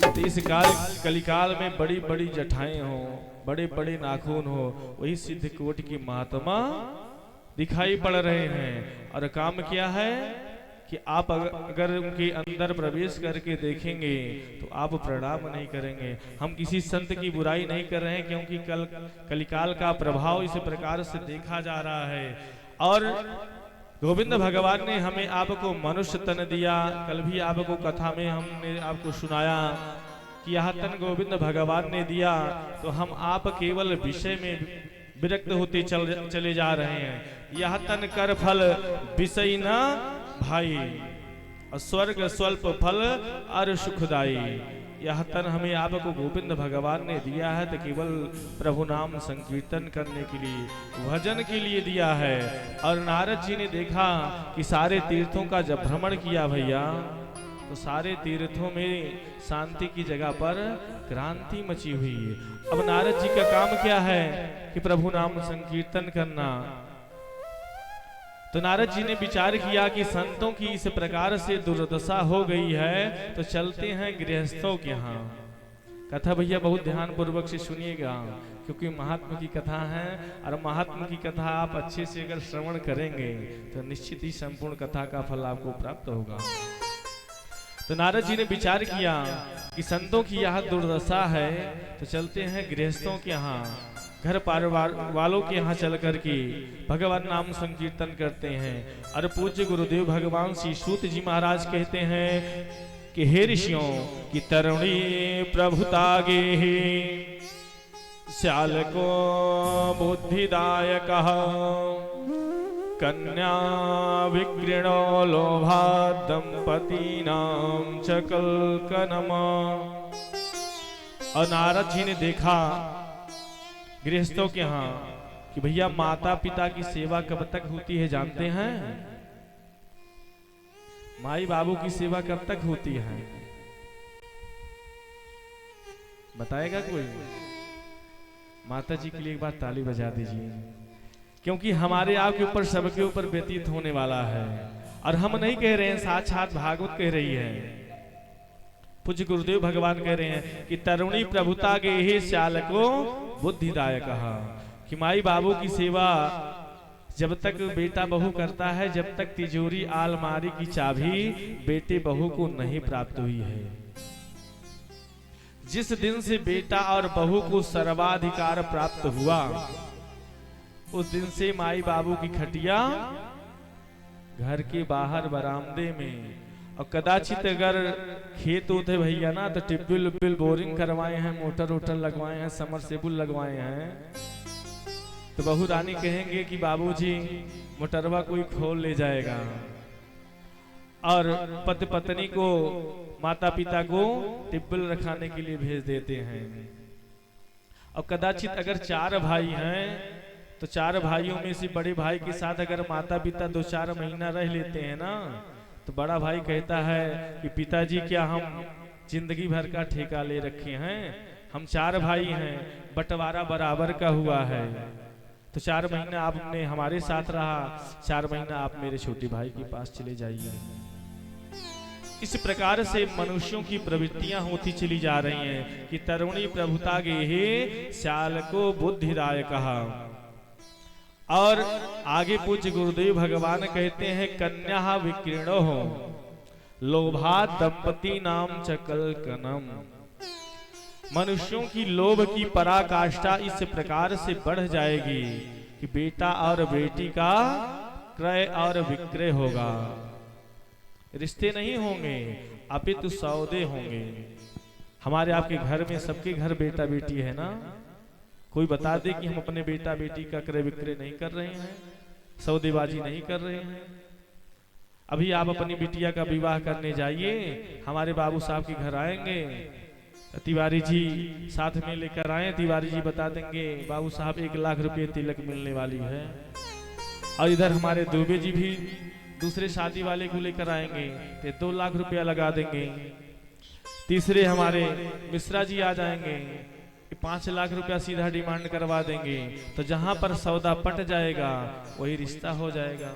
तो इस काल कलिकाल में बड़ी बड़ी जटाएं हो, बड़े बड़े नाखून हो, वही सिद्ध कोटि की महात्मा दिखाई पड़ रहे हैं। और काम क्या है कि आप अगर उनके अंदर प्रवेश करके देखेंगे तो आप प्रणाम नहीं करेंगे। हम किसी संत की बुराई नहीं कर रहे हैं, क्योंकि कलिकाल का प्रभाव इस प्रकार से देखा जा रहा है। और गोविंद भगवान ने हमें आपको मनुष्य तन दिया। कल भी आपको कथा में हमने आपको सुनाया कि यह तन गोविंद भगवान ने दिया, तो हम आप केवल विषय में विरक्त होते चले जा रहे हैं। यह तन कर फल विषय न भाई, और स्वर्ग स्वल्प फल और सुखदाई। यह तन हमें आपको गोविंद भगवान ने दिया है तो केवल प्रभु नाम संकीर्तन करने के लिए, भजन के लिए दिया है। और नारद जी ने देखा कि सारे तीर्थों का जब भ्रमण किया भैया, तो सारे तीर्थों में शांति की जगह पर क्रांति मची हुई है। अब नारद जी का काम क्या है कि प्रभु नाम संकीर्तन करना। तो नारद जी ने विचार किया कि संतों की इस प्रकार से दुर्दशा हो गई है, तो चलते हैं गृहस्थों के यहाँ। कथा भैया बहुत ध्यान पूर्वक से सुनिएगा, क्योंकि महात्मा की कथा है, और महात्मा की कथा आप अच्छे से अगर श्रवण करेंगे तो निश्चित ही संपूर्ण कथा का फल आपको प्राप्त होगा। तो नारद जी ने विचार किया कि संतों की यह दुर्दशा है, तो चलते हैं गृहस्थों के यहाँ, घर परिवार वालों के यहाँ चल करके भगवान नाम संकीर्तन करते हैं। और पूज्य गुरुदेव भगवान श्री सूत जी महाराज कहते हैं कि हे ऋषियों की तरुणी प्रभुतागे श्याल को बुद्धिदायक कन्या विक्रीणो लोभा दंपति नाम चकल कनमा। और नारद जी ने देखा गृहस्थों के यहाँ कि भैया माता पिता की सेवा कब तक होती है जानते हैं? माई बाबू की सेवा कब तक होती है बताएगा कोई? माता जी के लिए एक बार ताली बजा दीजिए, क्योंकि हमारे आपके ऊपर सबके ऊपर व्यतीत होने वाला है। और हम नहीं कह रहे हैं, साक्षात भागवत कह रही है, पूज्य गुरुदेव भगवान कह रहे हैं कि तरुणी प्रभुता गे हे श्याल को बुद्धिदायक। कि माई बाबू की सेवा जब तक बेटा बहू करता है, जब तक तिजोरी आलमारी की चाबी बेटे बहू को नहीं प्राप्त हुई है। जिस दिन से बेटा और बहू को सर्वाधिकार प्राप्त हुआ, उस दिन से माई बाबू की खटिया घर के बाहर बरामदे में। और कदाचित अगर खेत होते भैया ना, तो टिब्बिल उब्बिल बोरिंग करवाए हैं, मोटर वोटर लगवाए हैं, समरसेबुल लगवाए हैं, तो बहू रानी कहेंगे कि बाबूजी मोटरवा कोई खोल ले जाएगा। और पति पत्नी को, माता पिता को टिब्बिल रखाने के लिए भेज देते हैं। और कदाचित अगर 4 भाई हैं, तो 4 भाइयों में से बड़े भाई के साथ अगर माता पिता 2-4 महीना रह लेते हैं ना, तो बड़ा भाई कहता है कि पिताजी क्या हम जिंदगी भर का ठेका ले रखे हैं? हम 4 भाई हैं, बंटवारा बराबर का हुआ है, तो 4 महीना आपने हमारे साथ रहा, 4 महीना आप मेरे छोटे भाई के पास चले जाइए। इस प्रकार से मनुष्यों की प्रवृत्तियां होती चली जा रही हैं कि तरुणी प्रभुता गे हे श्याल को बुद्धिदायक कहा। और आगे पूज्य गुरुदेव भगवान कहते हैं कन्या विकीर्णो हो लोभा दंपति नाम चकल कनम। मनुष्यों की लोभ की पराकाष्ठा इस प्रकार से बढ़ जाएगी कि बेटा और बेटी का क्रय और विक्रय होगा। रिश्ते नहीं होंगे, अपितु सौदे होंगे। हमारे आपके घर में सबके घर बेटा बेटी है ना, कोई बता दे कि हम अपने बेटा बेटी का क्रय विक्रय नहीं कर रहे हैं, सौदेबाजी नहीं कर रहे हैं। अभी आप अपनी बिटिया का विवाह करने जाइए, हमारे बाबू साहब के घर आएंगे, तिवारी जी साथ में लेकर आए, तिवारी जी बता देंगे बाबू साहब 1 लाख रुपए तिलक मिलने वाली है। और इधर हमारे दुबे जी भी दूसरे शादी वाले को लेकर आएंगे तो 2 लाख रुपया लगा देंगे। तीसरे हमारे मिश्रा जी आ जाएंगे, 5 लाख रुपया सीधा डिमांड करवा देंगे। तो जहां पर सौदा पट जाएगा वही रिश्ता हो जाएगा।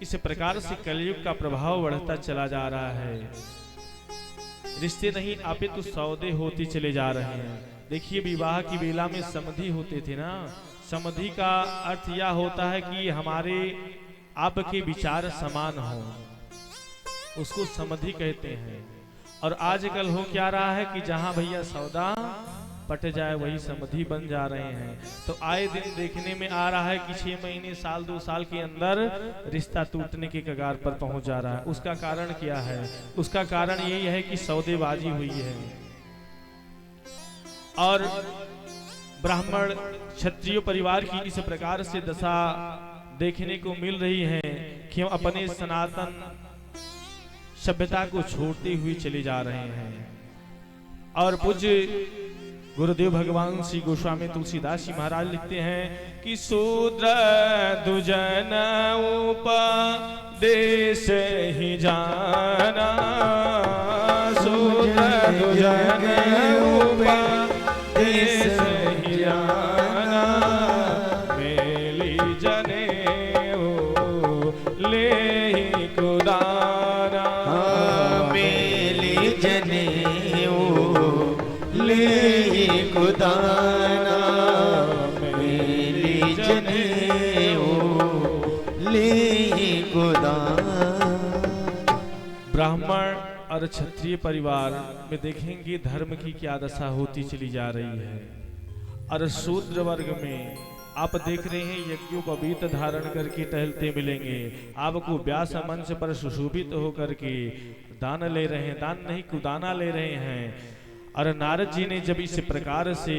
इस प्रकार से कलयुग का प्रभाव बढ़ता चला जा रहा है। रिश्ते नहीं अपितु सौदे होते चले जा रहे हैं। देखिए विवाह की बेला में समधि होते थे ना, समधि का अर्थ यह होता है कि हमारे आपके विचार समान हो, उसको समधि कहते हैं। और आजकल हो क्या रहा है कि जहां भैया सौदा पट जाए वही समधि बन जा रहे हैं। तो आए दिन देखने में आ रहा है कि 6 महीने साल 2 साल के अंदर रिश्ता टूटने के कगार पर पहुंच जा रहा है। उसका कारण क्या है? उसका कारण यही है कि सौदेबाजी हुई है। और ब्राह्मण क्षत्रिय परिवार की इस प्रकार से दशा देखने को मिल रही है कि हम अपने सनातन सभ्यता को छोड़ते हुए चले जा रहे हैं। और पूज्य गुरुदेव भगवान श्री गोस्वामी तुलसीदास जी महाराज लिखते हैं कि शूद्र दुजन उपदेश ही जाना, शूद्र दुजन उपदेश ही जाना, मेली जने ले ही कुदाना, मेली जने ले कुदाना, मेली जने ले कुदाना। ब्राह्मण और क्षत्रिय परिवार में देखेंगे धर्म की क्या दशा होती चली जा रही है। और शूद्र वर्ग में आप देख रहे हैं यज्ञोपवीत धारण करके टहलते मिलेंगे, आपको व्यास मंच पर सुशोभित होकर के दान ले रहे हैं, दान नहीं कुदाना ले रहे हैं। और नारद जी ने जब इस प्रकार से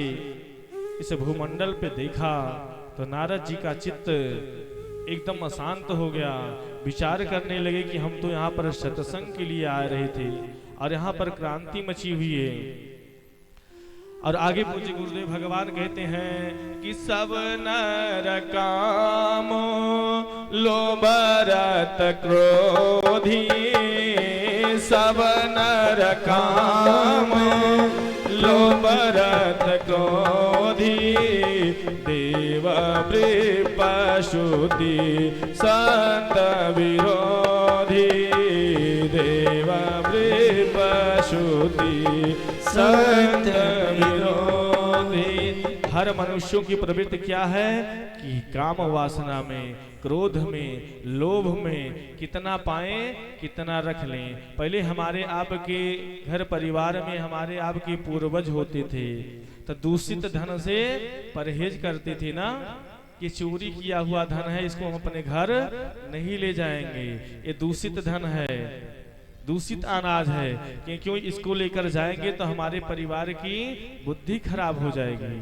इस भूमंडल पे देखा तो नारद जी का चित्त एकदम अशांत हो गया। विचार करने लगे कि हम तो यहाँ पर सत्संग के लिए आ रहे थे और यहाँ पर क्रांति मची हुई है। और आगे पूज्य गुरुदेव भगवान कहते हैं कि सब नर काम लोभ रत क्रोधी, सब नर काम लोभ रत क्रोधी, देव पशुति संत विरोधी, देव पशुति संत विरोधी। हर मनुष्यों की प्रवृत्ति क्या है कि काम वासना में, क्रोध में, लोभ में कितना पाएं कितना रख लें। पहले हमारे आपके घर परिवार में हमारे आपके पूर्वज होते थे तो दूषित धन से परहेज करते थे ना, कि चोरी किया हुआ धन है, इसको हम अपने घर नहीं ले जाएंगे, ये दूषित धन है, दूषित अनाज है, कि क्यों इसको लेकर जाएंगे तो हमारे परिवार की बुद्धि खराब हो जाएगी।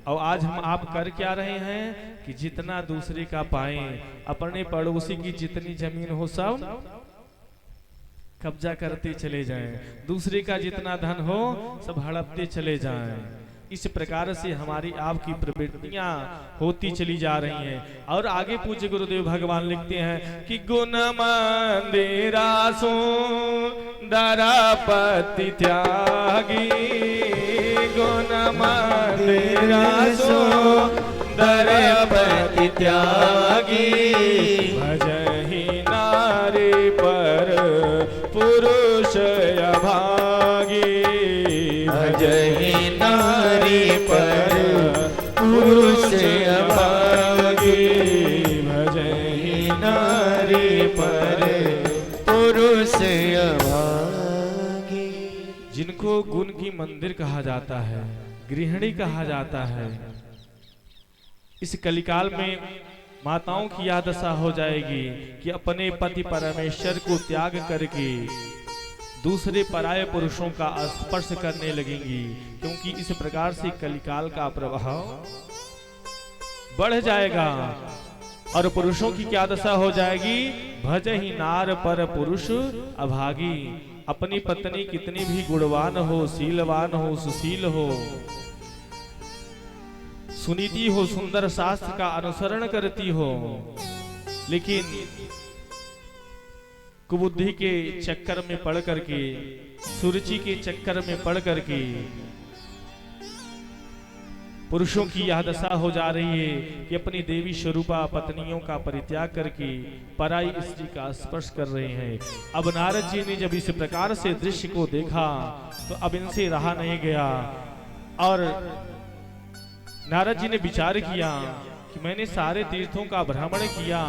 और आज हम आप कर क्या रहे हैं कि जितना दूसरे का पाएं, अपने पड़ोसी की जितनी जमीन हो सब कब्जा करते चले जाएं, दूसरे का जितना धन हो सब हड़पते चले जाएं। इस प्रकार से हमारी आपकी प्रवृत्तियां होती चली जा रही हैं। और आगे पूज्य गुरुदेव भगवान लिखते हैं कि गुण मंदिरा सुंदरपति त्यागी, गुण मंदिरा सुंदरपति त्यागी, भजहि नारी पर पुरुष अभागी, भजहि नारी पर पुरुष अभागी, भजहि नारी पर पुरुष अभागी। जिनको गुण की मंदिर कहा जाता है, गृहिणी कहा जाता है, इस कलिकाल में माताओं की यह दशा हो जाएगी कि अपने पति परमेश्वर को त्याग करके दूसरे पराये पुरुषों का स्पर्श करने लगेंगी, क्योंकि इस प्रकार से कलिकाल का प्रभाव बढ़ जाएगा। और पुरुषों की क्या दशा हो जाएगी? भजहि नार पर पुरुष अभागी। अपनी पत्नी कितनी भी गुणवान हो, शीलवान हो, सुशील हो, सुनीति हो, सुंदर शास्त्र का अनुसरण करती हो, लेकिन कुबुद्धि के चक्कर में पड़ करके, सुरुचि के चक्कर में पड़ करके पुरुषों की यह दशा हो जा रही है कि अपनी देवी स्वरूपा पत्नियों का परित्याग करके पराई स्त्री का स्पर्श कर रहे हैं। अब नारद जी ने जब इस प्रकार से दृश्य को देखा तो अब इनसे रहा नहीं गया और नारद जी ने विचार किया कि मैंने सारे तीर्थों का भ्रमण किया,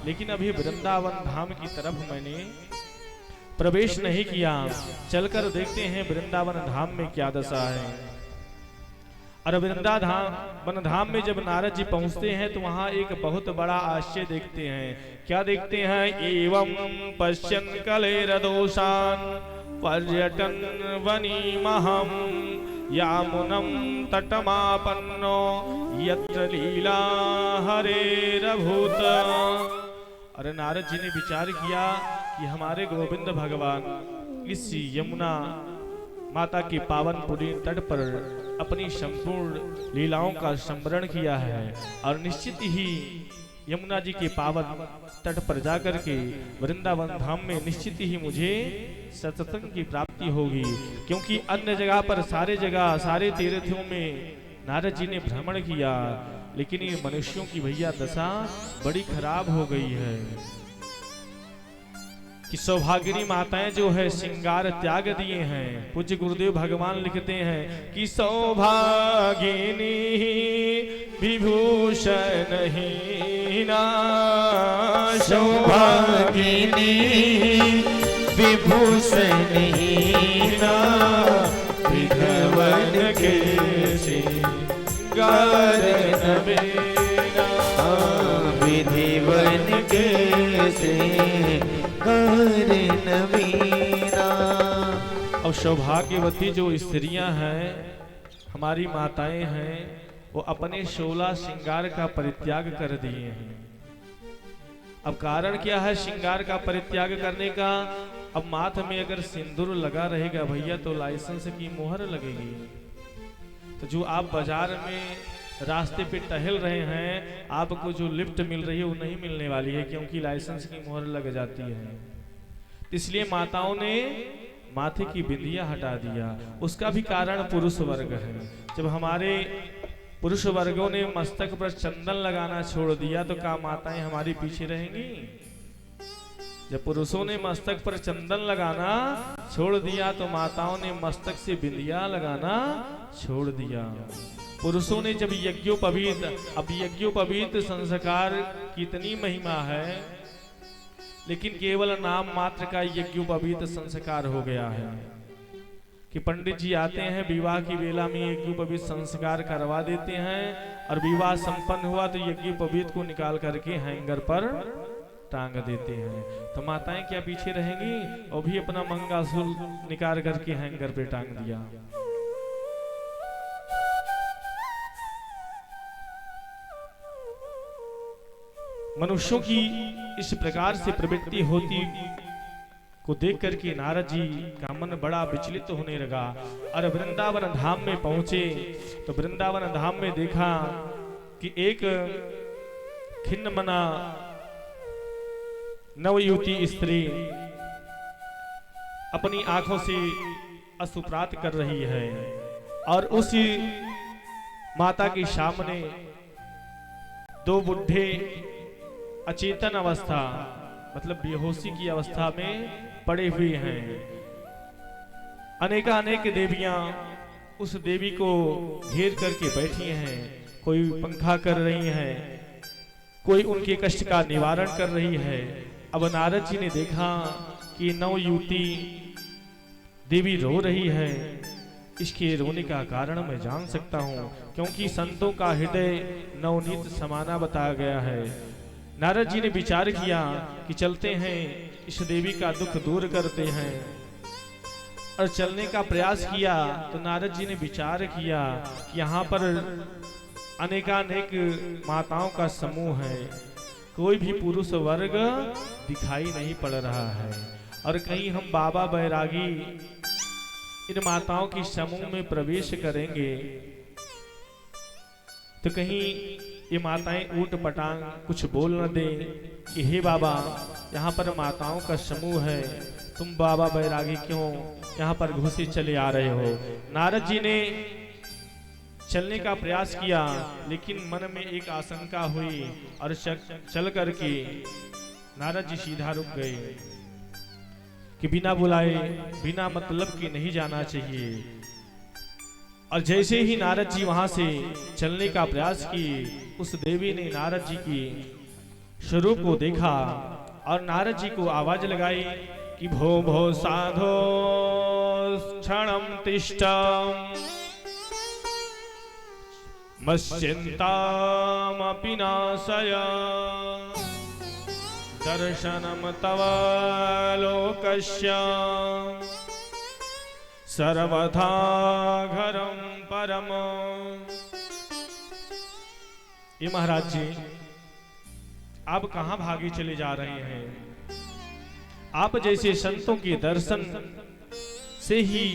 लेकिन अभी वृंदावन धाम की तरफ मैंने प्रवेश नहीं किया। चलकर देखते हैं वृंदावन धाम में क्या दशा है। और वृंदावन धाम में जब नारद जी पहुंचते हैं तो वहां एक बहुत बड़ा आश्चर्य देखते हैं। क्या देखते हैं? एवं पश्यन् कलेरदोषान् पर्यटन वनीमहं यामुनं तटमापन्नो यत्र लीला हरेरभूत। अरे नारद जी ने विचार किया कि हमारे गोविंद भगवान इस यमुना माता के पावन पुनीत तट पर अपनी संपूर्ण लीलाओं का स्मरण किया है, और निश्चित ही यमुना जी के पावन तट पर जाकर के वृंदावन धाम में निश्चित ही मुझे सत्संग की प्राप्ति होगी। क्योंकि अन्य जगह पर सारे तीर्थों में नारद जी ने भ्रमण किया, लेकिन ये मनुष्यों की भैया दशा बड़ी खराब हो गई है कि सौभागिनी माताएं जो है श्रृंगार त्याग दिए हैं। पूज्य गुरुदेव भगवान लिखते हैं कि सौभागिनी विभूषण हीना, सौभागिनी विभूषण हीना, विधवन के श्रृंगार नवीना, विधिवन के श्रृंगार नवीना। और सौभाग्यवती जो स्त्रियां हैं, हमारी माताएं हैं, वो अपने 16 श्रृंगार का परित्याग कर दिए हैं। अब कारण क्या है श्रृंगार का परित्याग करने का? अब माथ में अगर सिंदूर लगा रहेगा भैया तो लाइसेंस की मोहर लगेगी। तो जो आप बाजार में रास्ते पे टहल रहे हैं, आपको जो लिफ्ट मिल रही है वो नहीं मिलने वाली है, क्योंकि लाइसेंस की मोहर लग जाती है। इसलिए माताओं ने माथे की बिंदिया हटा दिया। उसका भी कारण पुरुष वर्ग है। जब हमारे पुरुष वर्गों ने मस्तक पर चंदन लगाना छोड़ दिया तो क्या माताएं हमारी पीछे रहेंगी? जब पुरुषों ने मस्तक पर चंदन लगाना छोड़ दिया तो माताओं ने मस्तक से बिंदिया लगाना छोड़ दिया। पुरुषों ने जब यज्ञोपवीत, अब यज्ञोपवीत संस्कार कितनी महिमा है, लेकिन केवल नाम मात्र का यज्ञोपवीत संस्कार हो गया है कि पंडित जी आते हैं विवाह की बेला में यज्ञोपवीत संस्कार करवा देते हैं, और विवाह संपन्न हुआ तो यज्ञोपवीत को निकाल करके हैंगर पर टांग देते हैं। तो माताएं क्या पीछे रहेंगी? और भी अपना मंगासूर निकाल करके हैंगर पे टांग दिया। मनुष्यों की इस प्रकार से प्रवृत्ति होती को देख करके नारद जी का मन बड़ा विचलित होने लगा। और वृंदावन धाम में पहुंचे तो वृंदावन धाम में देखा कि एक खिन्न मना नवयुवती स्त्री अपनी आंखों से अश्रुपात कर रही है, और उसी माता के सामने दो बुढ़े अचेतन अवस्था मतलब बेहोशी की अवस्था में पड़े हुए हैं। अनेकानेक देवियां उस देवी को घेर करके बैठी हैं, कोई पंखा कर रही हैं, कोई उनके कष्ट का निवारण कर रही है। अब नारद जी ने देखा कि नवयुवती देवी रो रही है। इसके रोने का कारण मैं जान सकता हूँ, क्योंकि संतों का हृदय नवनीत समाना बताया गया है। नारद जी ने विचार किया कि चलते हैं, इस देवी का दुख दूर करते हैं, और चलने का प्रयास किया तो नारद जी ने विचार किया कि यहाँ पर अनेकानेक माताओं का समूह है, कोई भी पुरुष वर्ग दिखाई नहीं पड़ रहा है, और कहीं हम बाबा बैरागी इन माताओं की समूह में प्रवेश करेंगे तो कहीं ये माताएं ऊट पटांग कुछ बोल न दे कि हे बाबा यहाँ पर माताओं का समूह है, तुम बाबा बैरागी क्यों यहाँ पर घुसे चले आ रहे हो। नारद जी ने चलने का प्रयास किया, लेकिन मन में एक आशंका हुई, और चल करके नारद जी सीधा रुक गए कि बिना बुलाए बिना मतलब के नहीं जाना चाहिए। और जैसे ही नारद जी वहां से चलने का प्रयास किए, उस देवी ने नारद जी की स्वरूप को देखा और नारद जी को आवाज लगाई कि भो भो साधो क्षणम तिष्ठम मश्चिन्तामपि नाशय दर्शनम तव लोकस्य सर्वथा घरम परम। ये महाराज जी, आप कहां भागे चले जा रहे हैं? आप जैसे संतों के दर्शन से ही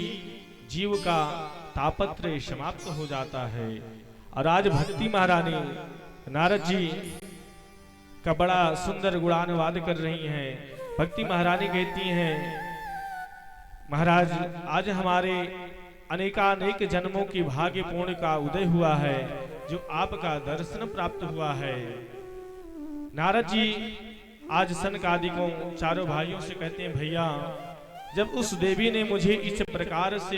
जीव का तापत्रय समाप्त हो जाता है। और आज भक्ति महारानी नारद जी का बड़ा सुंदर गुणानुवाद कर रही हैं। भक्ति महारानी कहती हैं, महाराज आज हमारे अनेकानेक जन्मों की भाग्य पूर्ण का उदय हुआ है, जो आपका दर्शन प्राप्त हुआ है। नारद जी आज सनकादिकों चारों भाइयों से कहते हैं, भैया जब उस देवी ने मुझे इस प्रकार से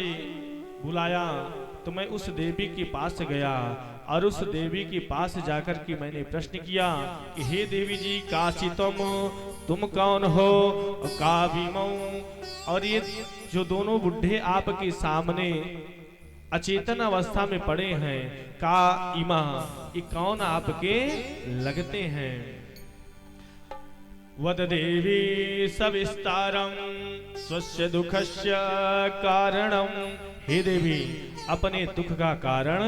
बुलाया तो मैं उस देवी के पास गया और उस देवी के पास जाकर के मैंने प्रश्न किया कि हे देवी जी, काशी तुम कौन हो? का भीमौ। और ये जो दोनों बुढ़े आपके सामने अचेतन अवस्था में पड़े हैं, का इमा, ये कौन आपके लगते हैं? वद देवी सविस्तारम स्वस्य दुखस्य कारणम। हे देवी, अपने दुख का कारण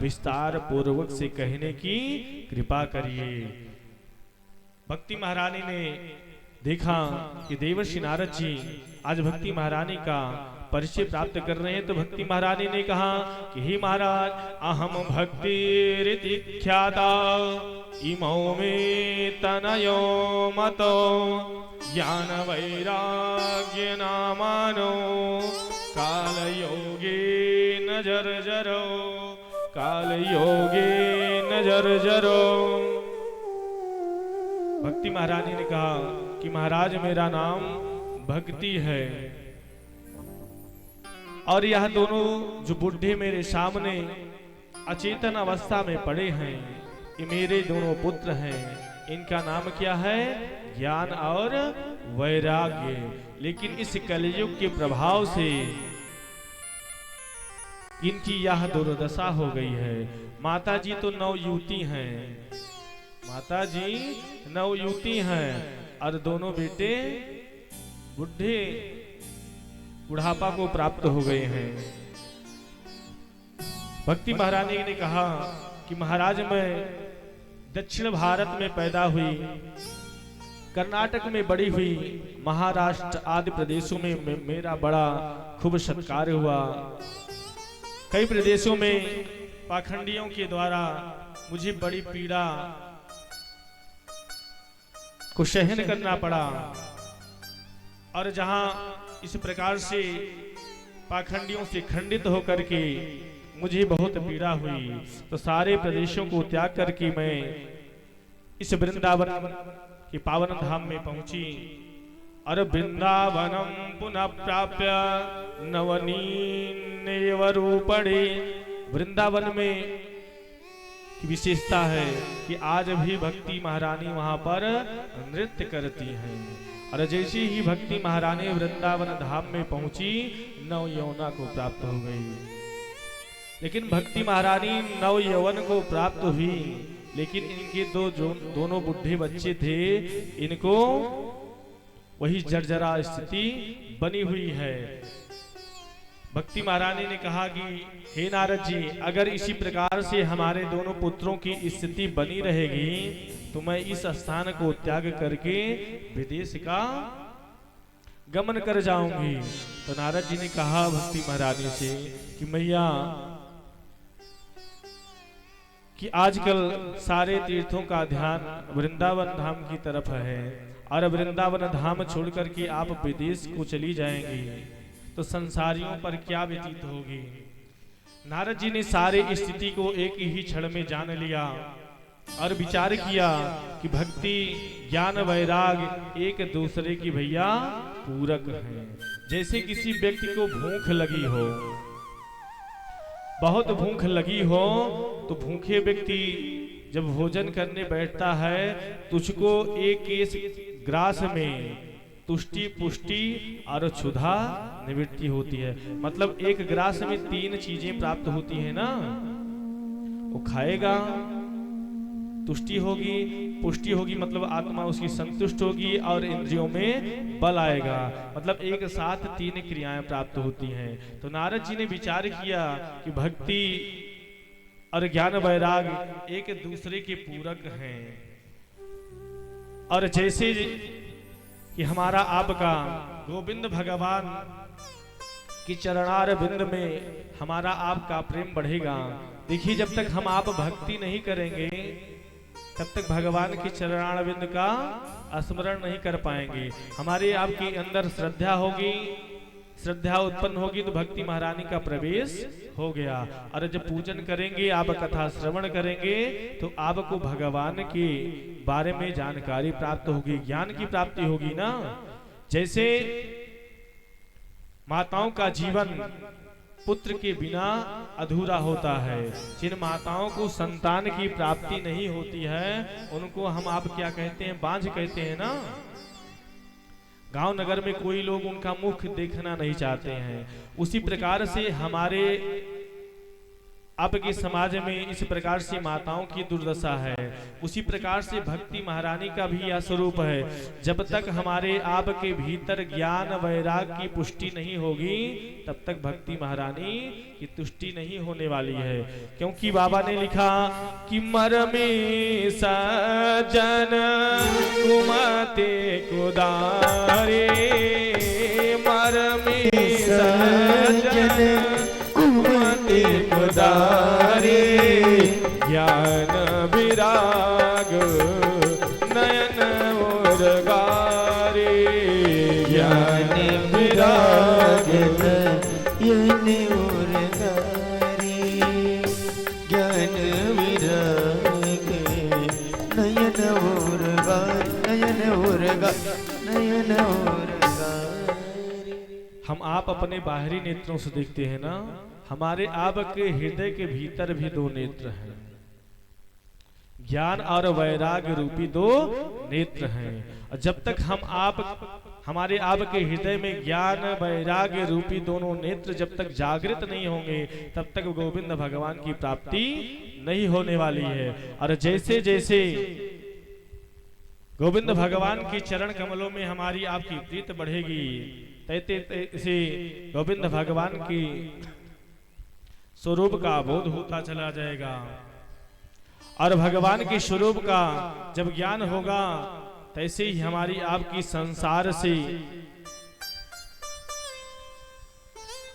विस्तार पूर्वक से कहने की कृपा करिए। भक्ति महारानी ने देखा कि देवर्षि नारद जी आज भक्ति महारानी का परिचय प्राप्त कर रहे हैं, तो भक्ति महारानी ने कहा कि हे महाराज, अहम भक्ति रीति ख्याता इमो में तनयो मतो ज्ञान वैराग्य नामानो काल योगे नजर जरो काल योगे नजर जरो। भक्ति महारानी ने कहा कि महाराज, मेरा नाम भक्ति है और यह दोनों जो बुढ़े मेरे सामने अचेतन अवस्था में पड़े हैं, ये मेरे दोनों पुत्र हैं। इनका नाम क्या है? ज्ञान और वैराग्य। लेकिन इस कलयुग के प्रभाव से इनकी यह दुर्दशा हो गई है। माता जी तो नवयुवती हैं, माता जी नवयुवती हैं और दोनों बेटे बुढ़े बुढ़ापा को प्राप्त हो गए हैं। भक्ति महारानी ने कहा कि महाराज, मैं दक्षिण भारत में पैदा हुई, कर्नाटक में बड़ी हुई, महाराष्ट्र आदि प्रदेशों में मेरा बड़ा खूब सत्कार हुआ। कई प्रदेशों में पाखंडियों के द्वारा मुझे बड़ी पीड़ा को सहन करना पड़ा और जहां इस प्रकार से पाखंडियों से खंडित होकर के मुझे बहुत पीड़ा हुई, तो सारे प्रदेशों को त्याग करके मैं इस वृंदावन के पावन धाम में पहुंची और वृंदावनम पुनः प्राप्य नवनीनैव रूपणे। वृंदावन में की विशेषता है कि आज भी भक्ति महारानी वहां पर नृत्य करती हैं। और जैसे ही भक्ति महारानी वृंदावन धाम में पहुंची, नव यौवना को प्राप्त हो गई। लेकिन भक्ति महारानी नव यौवन को प्राप्त हुई, लेकिन इनके दोनों बुढ़े बच्चे थे, इनको वही जर्जरा स्थिति बनी हुई है। भक्ति महारानी ने कहा कि हे नारद जी, अगर इसी प्रकार से हमारे दोनों पुत्रों की स्थिति बनी रहेगी तो मैं इस स्थान को त्याग करके विदेश का गमन कर जाऊंगी। तो नारद जी ने कहा भक्ति महारानी से कि मैया, कि आजकल सारे तीर्थों का ध्यान वृंदावन धाम की तरफ है और वृंदावन धाम छोड़कर के आप विदेश को चली जाएंगी तो संसारियों पर क्या व्यतीत होगी। नारद जी ने सारे स्थिति को एक ही क्षण में जान लिया और विचार किया कि भक्ति ज्ञान वैराग एक दूसरे की भैया पूरक हैं। जैसे किसी व्यक्ति को भूख लगी हो बहुत भूख लगी हो तो भूखे व्यक्ति जब भोजन करने बैठता है तुझको एक इस ग्रास में तुष्टि पुष्टि और क्षुधा निवृत्ति होती है। मतलब एक ग्रास में 3 चीजें प्राप्त होती है ना, वो खाएगा तुष्टि होगी, पुष्टि होगी मतलब आत्मा उसकी संतुष्ट होगी, और इंद्रियों में बल आएगा। मतलब एक साथ 3 क्रियाएं प्राप्त होती हैं। तो नारद जी ने विचार किया कि भक्ति और ज्ञान वैराग एक दूसरे के पूरक हैं, और जैसे कि हमारा आपका गोविंद भगवान की चरणार बिंद में हमारा आपका प्रेम बढ़ेगा। देखिए, जब तक हम आप भक्ति नहीं करेंगे तब तक भगवान की चरणार बिंद का स्मरण नहीं कर पाएंगे। हमारे आपके अंदर श्रद्धा होगी, श्रद्धा उत्पन्न होगी तो भक्ति महारानी का प्रवेश हो गया। और जब पूजन करेंगे, आप कथा श्रवण करेंगे तो आपको भगवान के बारे में जानकारी प्राप्त होगी, ज्ञान की प्राप्ति होगी ना। जैसे माताओं का जीवन पुत्र के बिना अधूरा होता है, जिन माताओं को संतान की प्राप्ति नहीं होती है उनको हम आप क्या कहते हैं, बांझ कहते हैं ना। गांव नगर में कोई लोग उनका मुख देखना नहीं चाहते हैं। उसी प्रकार से हमारे आपके समाज में इस प्रकार से माताओं की दुर्दशा है। उसी प्रकार से भक्ति महारानी का भी यह स्वरूप है। जब तक हमारे आपके भीतर ज्ञान वैराग की पुष्टि नहीं होगी तब तक भक्ति महारानी की तुष्टि नहीं होने वाली है। क्योंकि बाबा ने लिखा कि मरमे सजन कुमते कुदारे, मरमे सजन कुमते कुदारे, ज्ञान विराग नयन उर्गारे, ज्ञान विराग नयन उर्गारे, ज्ञान विराग नयन उर्गार, नयन उर्गार, नयन उर्गार। हम आप अपने बाहरी नेत्रों से देखते हैं ना, हमारे आप के हृदय के भीतर भी 2 नेत्र हैं, ज्ञान और वैराग रूपी 2 नेत्र हैं। और जब तक हम आप हमारे आप के हृदय में ज्ञान वैराग रूपी दोनों नेत्र जब तक जागृत नहीं होंगे तब तक गोविंद भगवान की प्राप्ति नहीं होने वाली है। और जैसे जैसे गोविंद भगवान के चरण कमलों में हमारी आपकी प्रीत बढ़ेगी, तैसे गोविंद भगवान की स्वरूप का बोध होता चला जाएगा। और भगवान के स्वरूप का जब ज्ञान होगा तैसे ही हमारी आपकी संसार से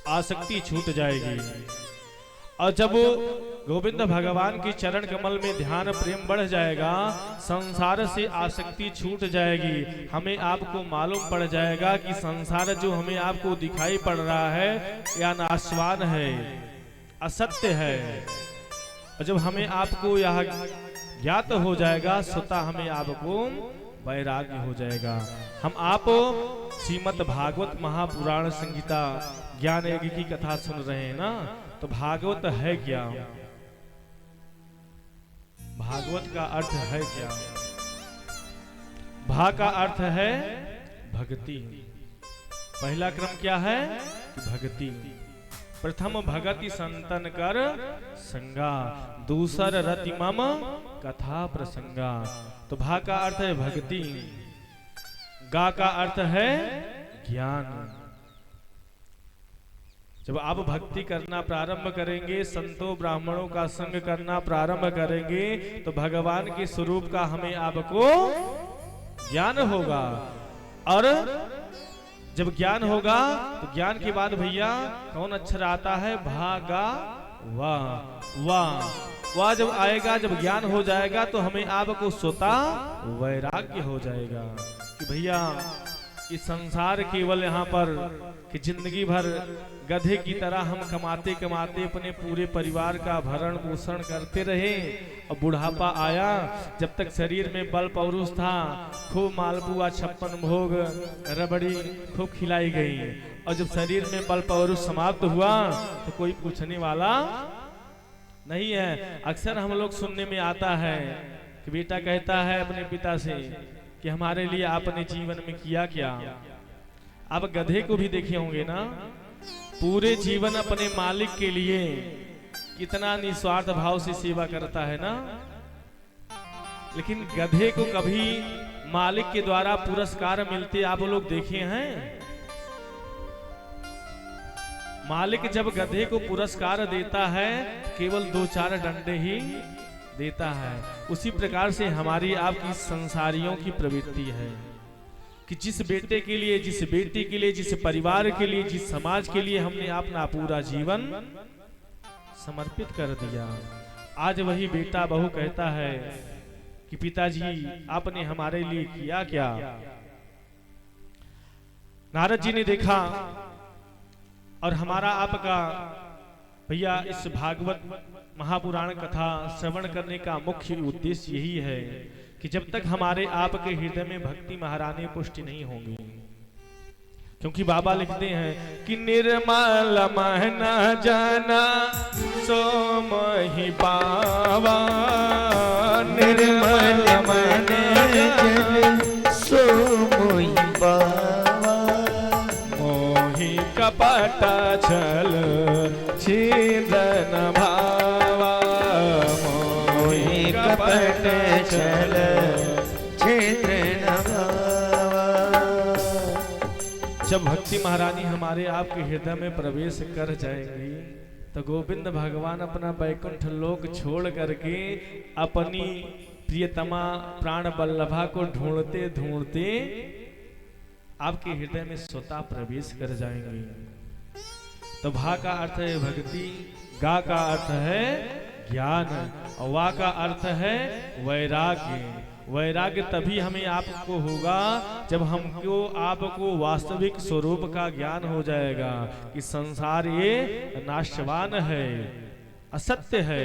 आसक्ति छूट जाएगी। और जब गोविंद भगवान की चरण कमल में ध्यान प्रेम बढ़ जाएगा, संसार से आसक्ति छूट जाएगी। हमें आपको मालूम पड़ जाएगा कि संसार जो हमें आपको दिखाई पड़ रहा है या नाशवान है, असत्य है। और जब हमें आपको यह ज्ञात हो जाएगा स्वतः हमें आपको वैराग्य हो जाएगा। हम आप श्रीमद् भागवत महापुराण संहिता ज्ञान यज्ञ की कथा सुन रहे हैं ना, तो भागवत है क्या? भागवत का अर्थ है क्या? भा का अर्थ है भक्ति। पहला क्रम क्या है? भक्ति। प्रथम भगति संतन कर संगा, दूसर रति मम कथा प्रसंगा। तो भा का अर्थ है भक्ति, गा का अर्थ है ज्ञान। जब आप भक्ति करना प्रारंभ करेंगे, संतों ब्राह्मणों का संग करना प्रारंभ करेंगे, तो भगवान के स्वरूप का हमें आपको ज्ञान होगा। और जब ज्ञान होगा तो ज्ञान के बाद भैया कौन अक्षर आता है? भागा वाह वाह वाह जब आएगा, जब ज्ञान हो जाएगा तो हमें आपको स्वतः वैराग्य हो जाएगा कि भैया इस संसार केवल यहाँ पर कि जिंदगी भर गधे की तरह हम कमाते कमाते अपने पूरे परिवार का भरण पोषण करते रहे। और बुढ़ापा आया, जब तक शरीर में बल पौरुष था खूब मालपुआ 56 भोग रबड़ी खूब खिलाई गई। और जब शरीर में बल पौरुष समाप्त हुआ तो कोई पूछने वाला नहीं है। अक्सर हम लोग सुनने में आता है कि बेटा कहता है अपने पिता से कि हमारे लिए आपने जीवन में किया क्या। आप गधे को भी देखे होंगे ना, पूरे जीवन अपने मालिक के लिए कितना निस्वार्थ भाव से सेवा करता है ना, लेकिन गधे को कभी मालिक के द्वारा पुरस्कार मिलते आप लोग देखे हैं? मालिक जब गधे को पुरस्कार देता है केवल 2-4 डंडे ही देता है। उसी प्रकार से हमारी आपकी संसारियों की प्रवृत्ति है कि जिस बेटे के लिए, जिस बेटी के लिए, जिस परिवार के लिए, जिस समाज के लिए हमने अपना पूरा जीवन समर्पित कर दिया, आज वही बेटा बहू कहता है कि पिताजी आपने हमारे लिए किया क्या। नारद जी ने देखा और हमारा आपका भैया इस भागवत महापुराण कथा श्रवण करने का मुख्य उद्देश्य यही है कि जब तक हमारे आपके हृदय में भक्ति महारानी पुष्टि नहीं होंगी, क्योंकि बाबा लिखते हैं कि निर्मल मन जाना सो मोहि पावा, निर्मल मन जन सो मोहि पावा, मोहि कपट छल छिदन भावा, मोहि कपट छल छिद्रन भावा। जब भक्ति महारानी हमारे आपके हृदय में प्रवेश कर जाएंगी तो गोविंद भगवान अपना वैकुंठ लोक छोड़ करके अपनी प्रियतमा प्राण बल्लभा को ढूंढते ढूंढते आपके हृदय में स्वतः प्रवेश कर जाएंगे। तो भा का अर्थ है भक्ति, गा का अर्थ है ज्ञान और वा का अर्थ है वैराग्य। वैराग्य तभी हमें आपको होगा जब हमको आपको वास्तविक स्वरूप का ज्ञान हो जाएगा कि संसार ये नाशवान है, असत्य है।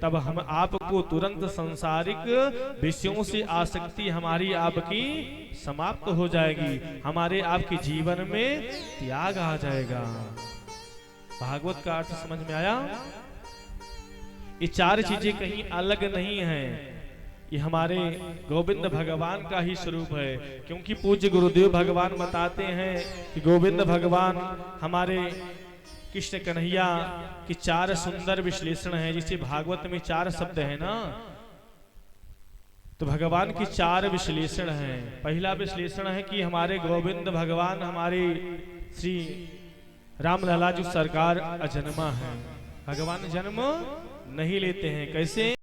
तब हम आपको तुरंत सांसारिक विषयों से आसक्ति हमारी आपकी समाप्त हो जाएगी, हमारे आपके जीवन में त्याग आ जाएगा। भागवत का अर्थ समझ में आया? ये 4 चीजें कहीं अलग नहीं हैं, ये हमारे गोविंद भगवान का ही स्वरूप है। क्योंकि पूज्य गुरुदेव भगवान बताते हैं कि गोविंद भगवान हमारे कृष्ण कन्हैया की 4 सुंदर विश्लेषण है। जिसे भागवत में 4 शब्द है ना, तो भगवान की 4 विश्लेषण है। पहला विश्लेषण है कि हमारे गोविंद भगवान हमारे श्री रामलला जी सरकार अजन्मा है, भगवान जन्म नहीं लेते हैं। कैसे?